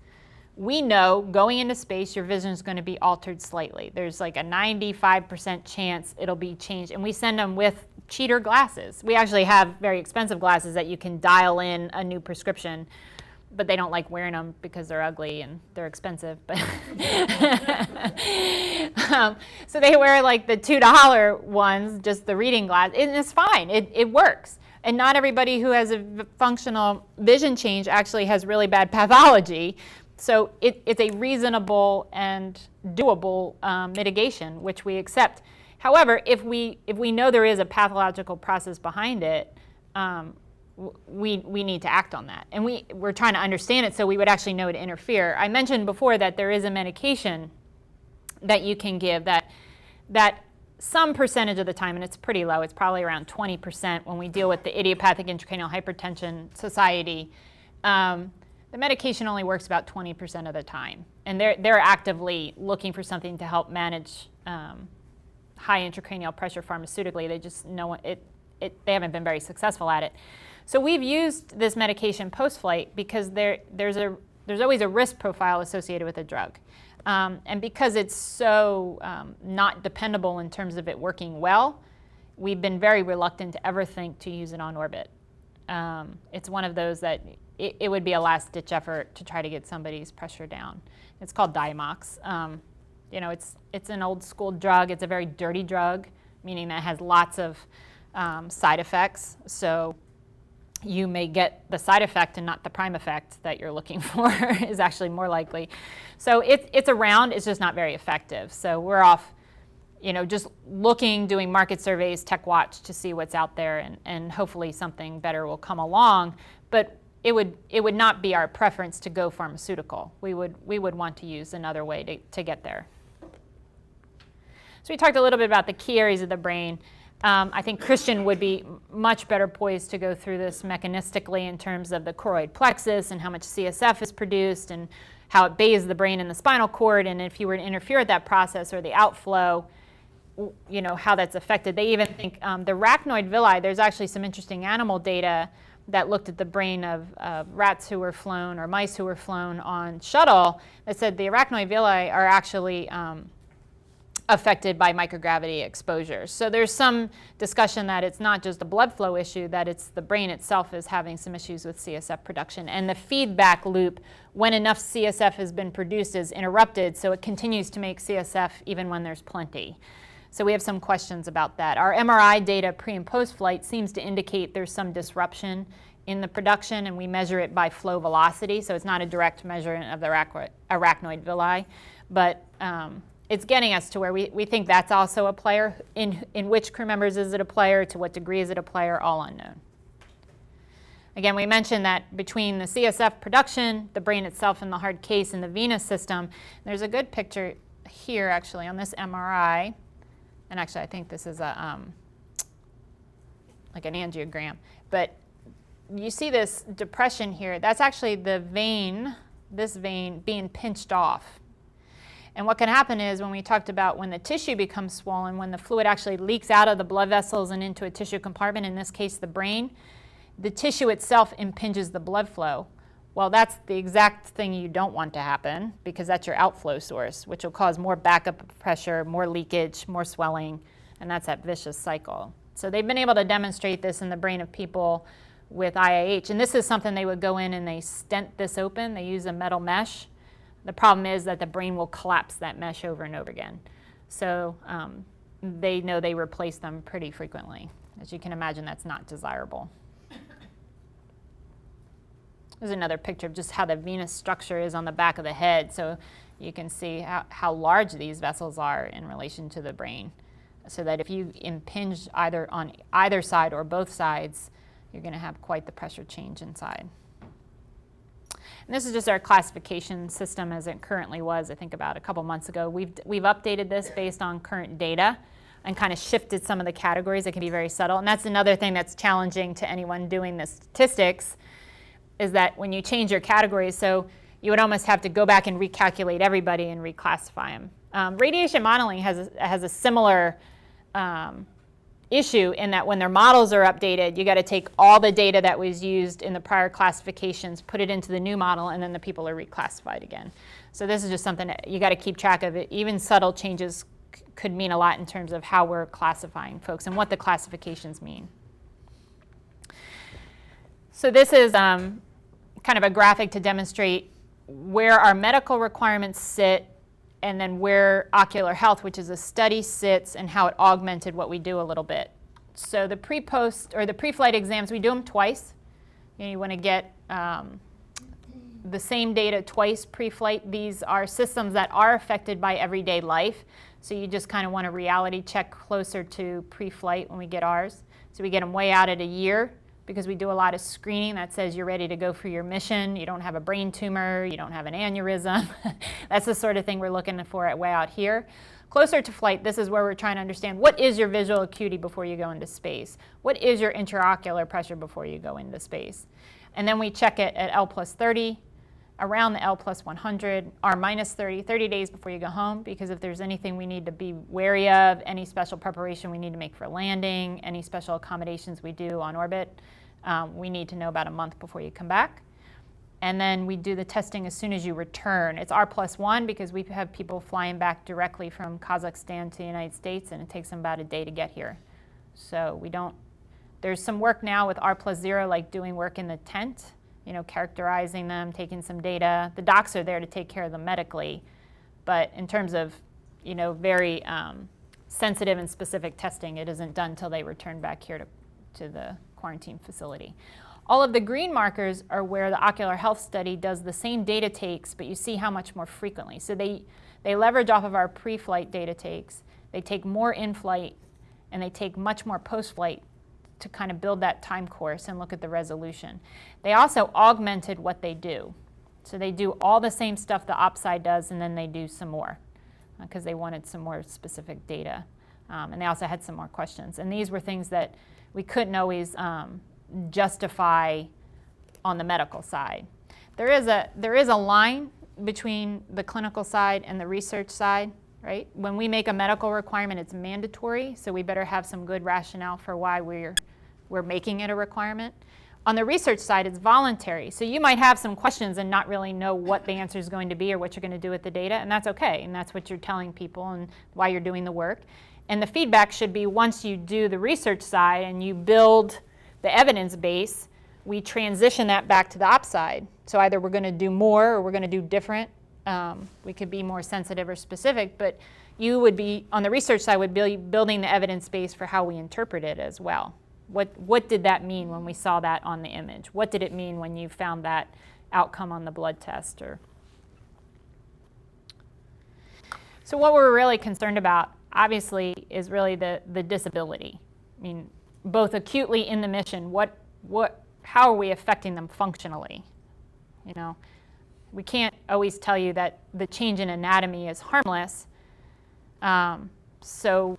We know going into space your vision is going to be altered slightly. There's like a 95% chance it'll be changed, and we send them with cheater glasses. We actually have very expensive glasses that you can dial in a new prescription, but they don't like wearing them because they're ugly and they're expensive. But so they wear like the $2 ones, just the reading glass, and it's fine. It works. And not everybody who has a functional vision change actually has really bad pathology. So it's a reasonable and doable mitigation, which we accept. However, if we know there is a pathological process behind it, we need to act on that. And we're trying to understand it so we would actually know to interfere. I mentioned before that there is a medication that you can give that some percentage of the time, and it's pretty low, it's probably around 20% when we deal with the Idiopathic Intracranial Hypertension Society. The medication only works about 20% of the time. And they're actively looking for something to help manage high intracranial pressure pharmaceutically. They just know they haven't been very successful at it. So we've used this medication post-flight because there's always a risk profile associated with a drug. And because it's so not dependable in terms of it working well, we've been very reluctant to ever think to use it on orbit. it's one of those that it would be a last-ditch effort to try to get somebody's pressure down. It's called Diamox. You know, it's an old-school drug. It's a very dirty drug, meaning that it has lots of side effects. So you may get the side effect and not the prime effect that you're looking for is actually more likely. So it's around, it's just not very effective. So we're off, you know, just looking, doing market surveys, tech watch to see what's out there, and hopefully something better will come along. But it would not be our preference to go pharmaceutical. We would want to use another way to get there. So we talked a little bit about the key areas of the brain. I think Christian would be much better poised to go through this mechanistically in terms of the choroid plexus and how much CSF is produced and how it bathes the brain and the spinal cord, and if you were to interfere with that process or the outflow, you know, how that's affected. They even think the arachnoid villi, there's actually some interesting animal data that looked at the brain of rats who were flown or mice who were flown on shuttle that said the arachnoid villi are actually affected by microgravity exposures. So there's some discussion that it's not just a blood flow issue, that it's the brain itself is having some issues with CSF production. And the feedback loop, when enough CSF has been produced, is interrupted, so it continues to make CSF even when there's plenty. So we have some questions about that. Our MRI data pre and post flight seems to indicate there's some disruption in the production, and we measure it by flow velocity, so it's not a direct measurement of the arachnoid villi, but it's getting us to where we think that's also a player. In which crew members is it a player, to what degree is it a player, all unknown. Again, we mentioned that between the CSF production, the brain itself in the hard case, and the venous system, there's a good picture here actually on this MRI, and actually I think this is a like an angiogram, but you see this depression here, that's actually the vein, this vein being pinched off. And what can happen is, when we talked about when the tissue becomes swollen, when the fluid actually leaks out of the blood vessels and into a tissue compartment, in this case the brain, the tissue itself impinges the blood flow. Well, that's the exact thing you don't want to happen, because that's your outflow source, which will cause more backup pressure, more leakage, more swelling, and that's that vicious cycle. So they've been able to demonstrate this in the brain of people with IIH, and this is something they would go in and they stent this open. They use a metal mesh. The problem is that the brain will collapse that mesh over and over again. So they know they replace them pretty frequently. As you can imagine, that's not desirable. There's another picture of just how the venous structure is on the back of the head. So you can see how large these vessels are in relation to the brain. So that if you impinge either on either side or both sides, you're going to have quite the pressure change inside. And this is just our classification system as it currently was, I think about a couple months ago. We've updated this based on current data and kind of shifted some of the categories. It can be very subtle. And that's another thing that's challenging to anyone doing the statistics, is that when you change your categories, so you would almost have to go back and recalculate everybody and reclassify them. Radiation modeling has a similar issue in that when their models are updated, you got to take all the data that was used in the prior classifications, put it into the new model, and then the people are reclassified again. So this is just something that you got to keep track of. It. Even subtle changes could mean a lot in terms of how we're classifying folks and what the classifications mean. So this is kind of a graphic to demonstrate where our medical requirements sit, and then where ocular health, which is a study, sits, and how it augmented what we do a little bit. So the pre-post or the pre-flight exams, we do them twice. You want to get the same data twice pre-flight. These are systems that are affected by everyday life. So you just kind of want a reality check closer to pre-flight when we get ours. So we get them way out at a year, because we do a lot of screening that says you're ready to go for your mission, you don't have a brain tumor, you don't have an aneurysm. That's the sort of thing we're looking for at way out here. Closer to flight, this is where we're trying to understand what is your visual acuity before you go into space? What is your intraocular pressure before you go into space? And then we check it at L plus 30, around the L plus 100, or minus 30 days before you go home, because if there's anything we need to be wary of, any special preparation we need to make for landing, any special accommodations we do on orbit, we need to know about a month before you come back. And then we do the testing as soon as you return. It's R+1 because we have people flying back directly from Kazakhstan to the United States, and it takes them about a day to get here. So we don't There's some work now with R+0, like doing work in the tent, you know, characterizing them, taking some data. The docs are there to take care of them medically, but in terms of, you know, very sensitive and specific testing, it isn't done until they return back here to the quarantine facility. All of the green markers are where the ocular health study does the same data takes, but you see how much more frequently. So they leverage off of our pre-flight data takes. They take more in-flight, and they take much more post-flight to kind of build that time course and look at the resolution. They also augmented what they do. So they do all the same stuff the op side does, and then they do some more because they wanted some more specific data. And they also had some more questions. And these were things that we couldn't always justify on the medical side. There is a line between the clinical side and the research side, right? When we make a medical requirement, it's mandatory, so we better have some good rationale for why we're making it a requirement. On the research side, it's voluntary, so you might have some questions and not really know what the answer is going to be or what you're going to do with the data, and that's okay, and that's what you're telling people and why you're doing the work. And the feedback should be once you do the research side and you build the evidence base, we transition that back to the ops side. So either we're going to do more or we're going to do different. We could be more sensitive or specific, but you would be, on the research side, would be building the evidence base for how we interpret it as well. What did that mean when we saw that on the image? What did it mean when you found that outcome on the blood test? So what we're really concerned about, obviously, is really the disability. I mean, both acutely in the mission, how are we affecting them functionally? You know, we can't always tell you that the change in anatomy is harmless. So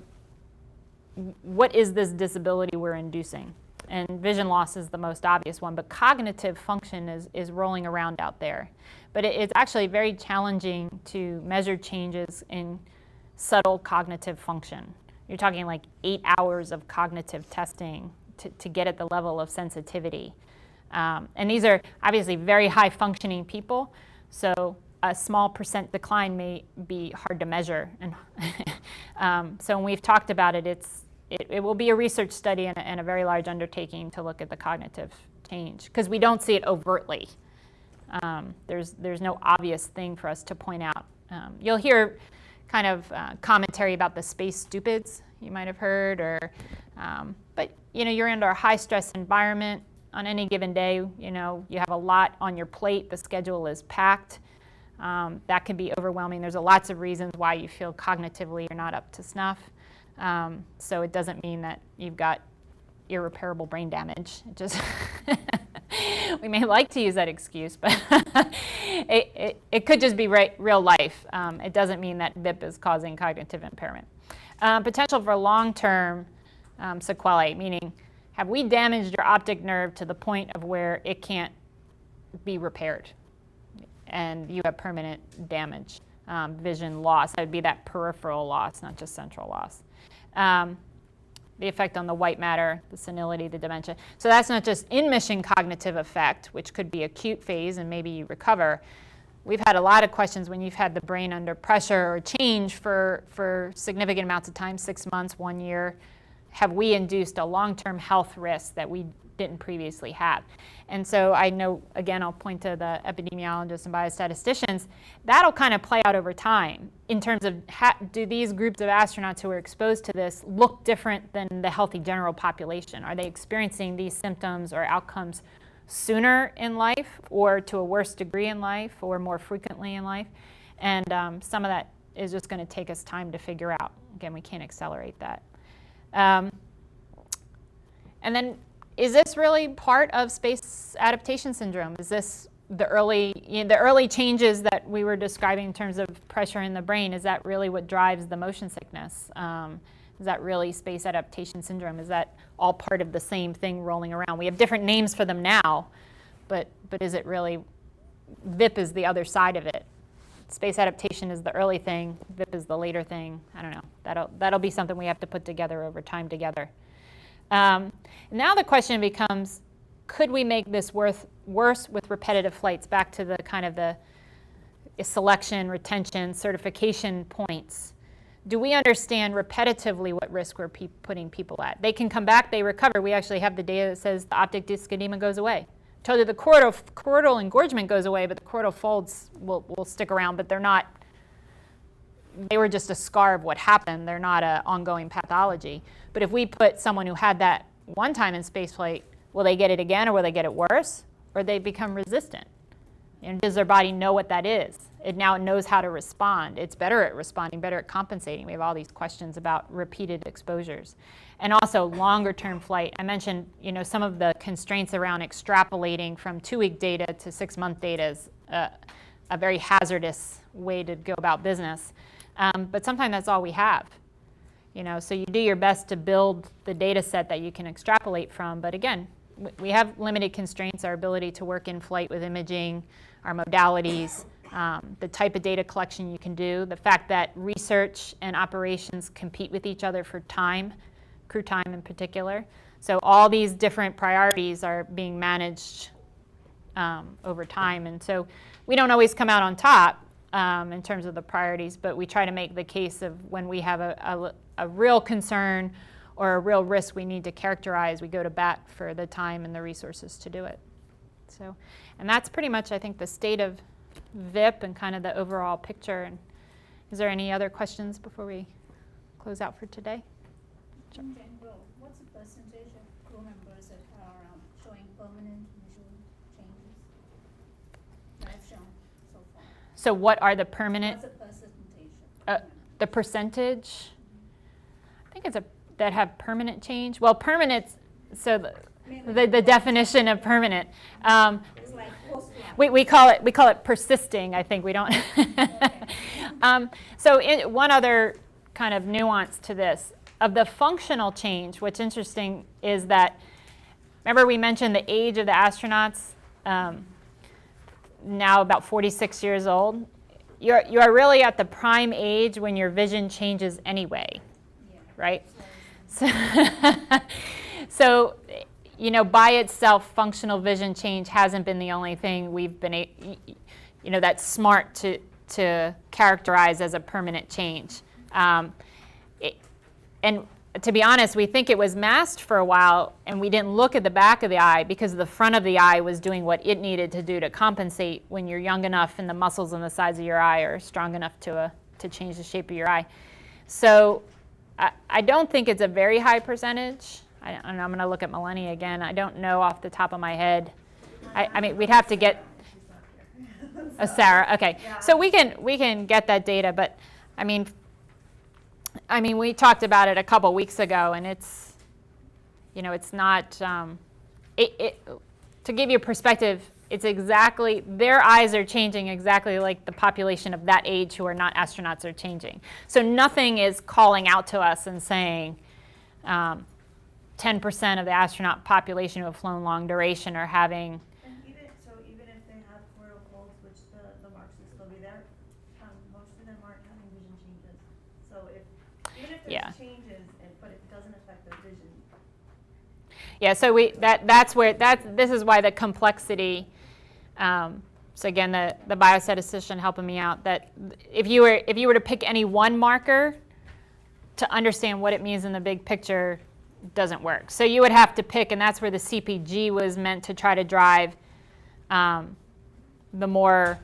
what is this disability we're inducing? And vision loss is the most obvious one, but cognitive function is rolling around out there. But it's actually very challenging to measure changes in subtle cognitive function. You're talking like 8 hours of cognitive testing to get at the level of sensitivity. And these are obviously very high functioning people, so a small % decline may be hard to measure. And so when we've talked about it, it will be a research study and a very large undertaking to look at the cognitive change, because we don't see it overtly. There's no obvious thing for us to point out. You'll hear kind of commentary about the space stupids you might have heard, but you know, you're under a high stress environment on any given day. You know, you have a lot on your plate. The schedule is packed. That can be overwhelming. There's lots of reasons why you feel cognitively you're not up to snuff. So it doesn't mean that you've got irreparable brain damage. It just we may like to use that excuse, but it could just be real life. It doesn't mean that VIIP is causing cognitive impairment. Potential for long-term sequelae, meaning have we damaged your optic nerve to the point of where it can't be repaired and you have permanent damage, vision loss? That would be that peripheral loss, not just central loss. The effect on the white matter, the senility, the dementia. So that's not just in-mission cognitive effect, which could be acute phase and maybe you recover. We've had a lot of questions when you've had the brain under pressure or change for significant amounts of time, 6 months, 1 year. Have we induced a long-term health risk that we didn't previously have? And so I know, again, I'll point to the epidemiologists and biostatisticians. That'll kind of play out over time in terms of do these groups of astronauts who are exposed to this look different than the healthy general population? Are they experiencing these symptoms or outcomes sooner in life or to a worse degree in life or more frequently in life? And some of that is just going to take us time to figure out. Again, we can't accelerate that. And then, is this really part of space adaptation syndrome? Is this the early changes that we were describing in terms of pressure in the brain? Is that really what drives the motion sickness? Is that really space adaptation syndrome? Is that all part of the same thing rolling around? We have different names for them now, but is it really? VIIP is the other side of it. Space adaptation is the early thing. VIIP is the later thing. I don't know. That'll be something we have to put together over time together. Now the question becomes, could we make this worse with repetitive flights? Back to the kind of the selection, retention, certification points. do we understand repetitively what risk we're putting people at? They can come back, they recover. We actually have the data that says the optic disc edema goes away. Told you the choroidal engorgement goes away, but the choroidal folds will stick around, but they're not, they were just a scar of what happened. They're not an ongoing pathology. But if we put someone who had that one time in spaceflight, will they get it again, or will they get it worse? Or they become resistant? And does their body know what that is? It now knows how to respond. It's better at responding, better at compensating. We have all these questions about repeated exposures. And also longer term flight. I mentioned, some of the constraints around extrapolating from 2-week data to 6-month data is a very hazardous way to go about business. But sometimes that's all we have. So you do your best to build the data set that you can extrapolate from. But again, we have limited constraints, our ability to work in flight with imaging, our modalities, the type of data collection you can do, the fact that research and operations compete with each other for time, crew time in particular. So all these different priorities are being managed over time. And so we don't always come out on top in terms of the priorities, but we try to make the case of when we have a real concern or a real risk we need to characterize, we go to bat for the time and the resources to do it. So, and that's pretty much, I think, the state of VIIP and kind of the overall picture. And is there any other questions before we close out for today? Sure. In general, what's the percentage of crew members that are showing permanent visual changes that I've shown so far? So what are the permanent? What's the percentage? The percentage? I think it's that have permanent change. Well, permanent, so the definition of permanent. It's like post-flight. We call it persisting, I think. We don't. So one other kind of nuance to this. Of the functional change, what's interesting is that, remember we mentioned the age of the astronauts, now about 46 years old. You are really at the prime age when your vision changes anyway, right? So, by itself, functional vision change hasn't been the only thing we've been, that's smart to characterize as a permanent change. And to be honest, we think it was masked for a while, and we didn't look at the back of the eye because the front of the eye was doing what it needed to do to compensate when you're young enough and the muscles on the sides of your eye are strong enough to change the shape of your eye. So I don't think it's a very high percentage. I'm going to look at Melanie again. I don't know off the top of my head. I mean, we'd have to get Sarah. Okay, so we can get that data, but I mean, we talked about it a couple weeks ago, and it's not. To give you perspective, it's exactly, their eyes are changing exactly like the population of that age who are not astronauts are changing. So nothing is calling out to us and saying 10% of the astronaut population who have flown long duration are having. And even if they have choroidal folds, which the marks will still be there, most of them aren't having vision changes. So even if there's changes, but it doesn't affect their vision. Yeah, so this is why the complexity. So again, the biostatistician helping me out, that if you were to pick any one marker to understand what it means in the big picture, doesn't work. So you would have to pick, and that's where the CPG was meant to try to drive the more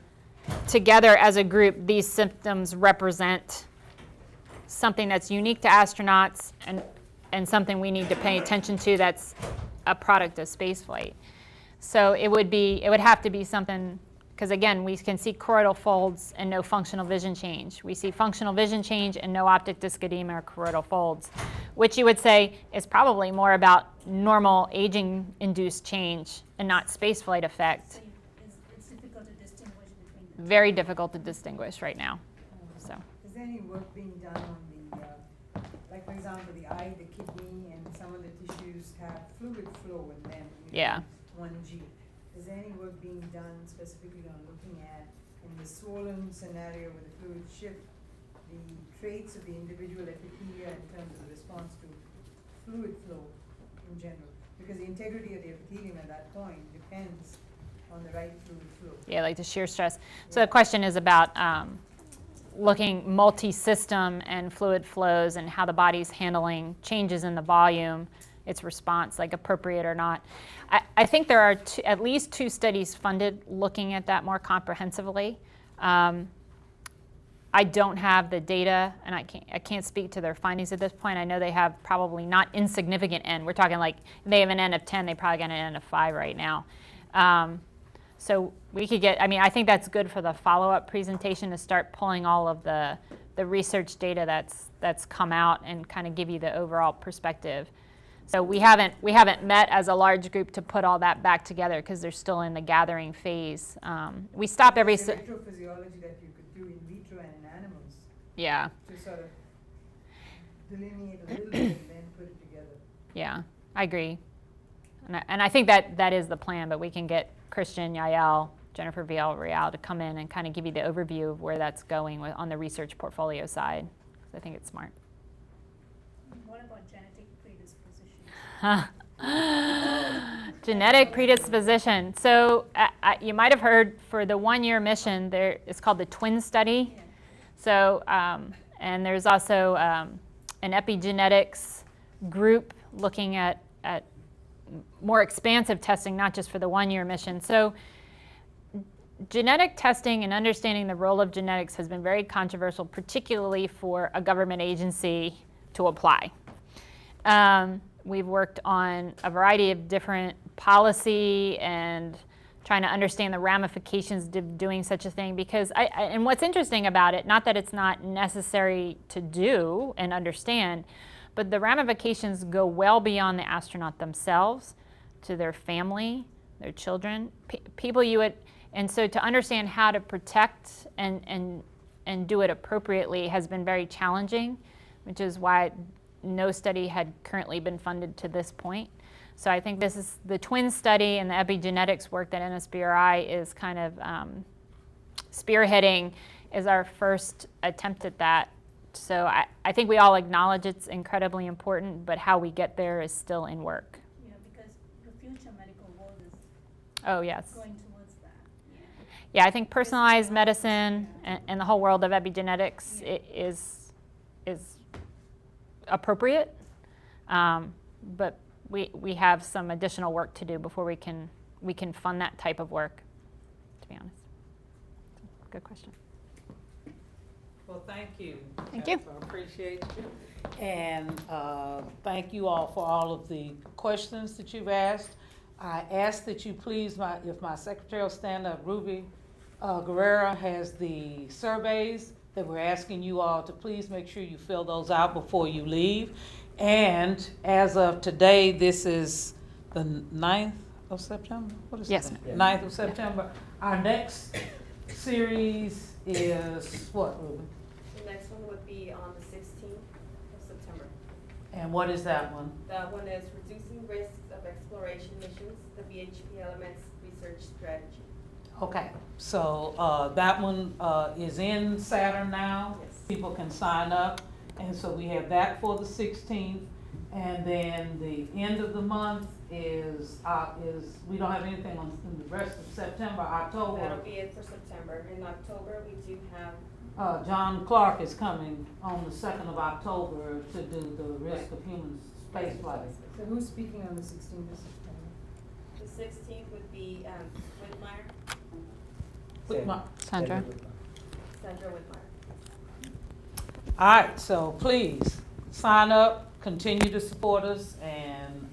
together as a group. These symptoms represent something that's unique to astronauts and something we need to pay attention to that's a product of spaceflight. So it would have to be something, because again, we can see choroidal folds and no functional vision change. We see functional vision change and no optic disc edema or choroidal folds, which you would say is probably more about normal aging-induced change and not spaceflight effect. So it's difficult to distinguish between them. Very difficult to distinguish right now. So. Is there any work being done on the, like for example, the eye, the kidney, and some of the tissues have fluid flow in them? Yeah. 1G. Is there any work being done specifically on looking at, in the swollen scenario with the fluid shift, the traits of the individual epithelia in terms of the response to fluid flow in general? Because the integrity of the epithelium at that point depends on the right fluid flow. Yeah, like the shear stress. So the question is about looking multi-system and fluid flows and how the body's handling changes in the volume, its response, like appropriate or not. I think there are at least 2 studies funded looking at that more comprehensively. I don't have the data, and I can't speak to their findings at this point. I know they have probably not insignificant N. We're talking like they have an N of 10, they probably got an N of 5 right now. So we could get, I mean, I think that's good for the follow-up presentation to start pulling all of the research data that's come out and kind of give you the overall perspective. So we haven't met as a large group to put all that back together because they're still in the gathering phase. We stop every... There's electrophysiology that you could do in vitro and in animals. Yeah. To sort of delineate a little bit and then put it together. Yeah, I agree. And I think that is the plan, but we can get Christian, Yael, Jennifer Villarreal to come in and kind of give you the overview of where that's going on the research portfolio side. I think it's smart. What about genetic predisposition? Genetic predisposition. So you might have heard for the 1-year mission, it's called the twin study. Yeah. So, and there's also an epigenetics group looking at more expansive testing, not just for the 1-year mission. So genetic testing and understanding the role of genetics has been very controversial, particularly for a government agency to apply. We've worked on a variety of different policy and trying to understand the ramifications of doing such a thing, because and what's interesting about it, not that it's not necessary to do and understand, but the ramifications go well beyond the astronaut themselves, to their family, their children, people you would, and so to understand how to protect and do it appropriately has been very challenging, which is why no study had currently been funded to this point. So I think this is the twin study and the epigenetics work that NSBRI is kind of spearheading is our first attempt at that. So I think we all acknowledge it's incredibly important, but how we get there is still in work. Yeah, because the future medical world is Oh, yes. going towards that. Yeah. Yeah, I think personalized medicine and the whole world of epigenetics is appropriate, but we have some additional work to do before we can fund that type of work, to be honest. Good question. Well, thank you. Thank you. I appreciate you. And thank you all for all of the questions that you've asked. I ask that you please, if my secretary will stand up, Ruby Guerrera has the surveys that we're asking you all to please make sure you fill those out before you leave. And as of today, this is the 9th of September? What is Yes, it? 9th of September. Our next series is what, Ruby? The next one would be on the 16th of September. And what is that one? That one is Reducing Risks of Exploration Missions, the VIIP Elements Research Strategy. Okay, so that one is in Saturn now. Yes. People can sign up. And so we have that for the 16th. And then the end of the month is we don't have anything in the rest of September, October. That'll be it for September. In October, we do have John Clark is coming on the 2nd of October to do the risk of human spaceflight. So who's speaking on the 16th of September? the 16th would be Whitmire, Sandra. Sandra Whitmire. All right, so please sign up, continue to support us, and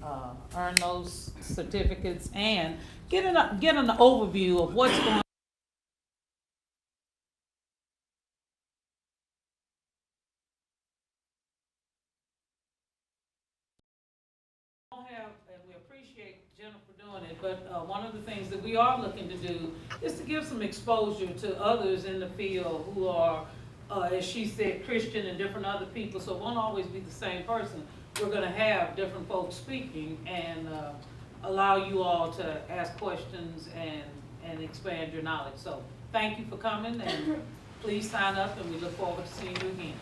earn those certificates, and get an overview of what's going on. And we appreciate Jennifer doing it, but one of the things that we are looking to do is to give some exposure to others in the field who are, as she said, Christian and different other people, so it won't always be the same person. We're gonna have different folks speaking and allow you all to ask questions and expand your knowledge. So thank you for coming, and please sign up, and we look forward to seeing you again.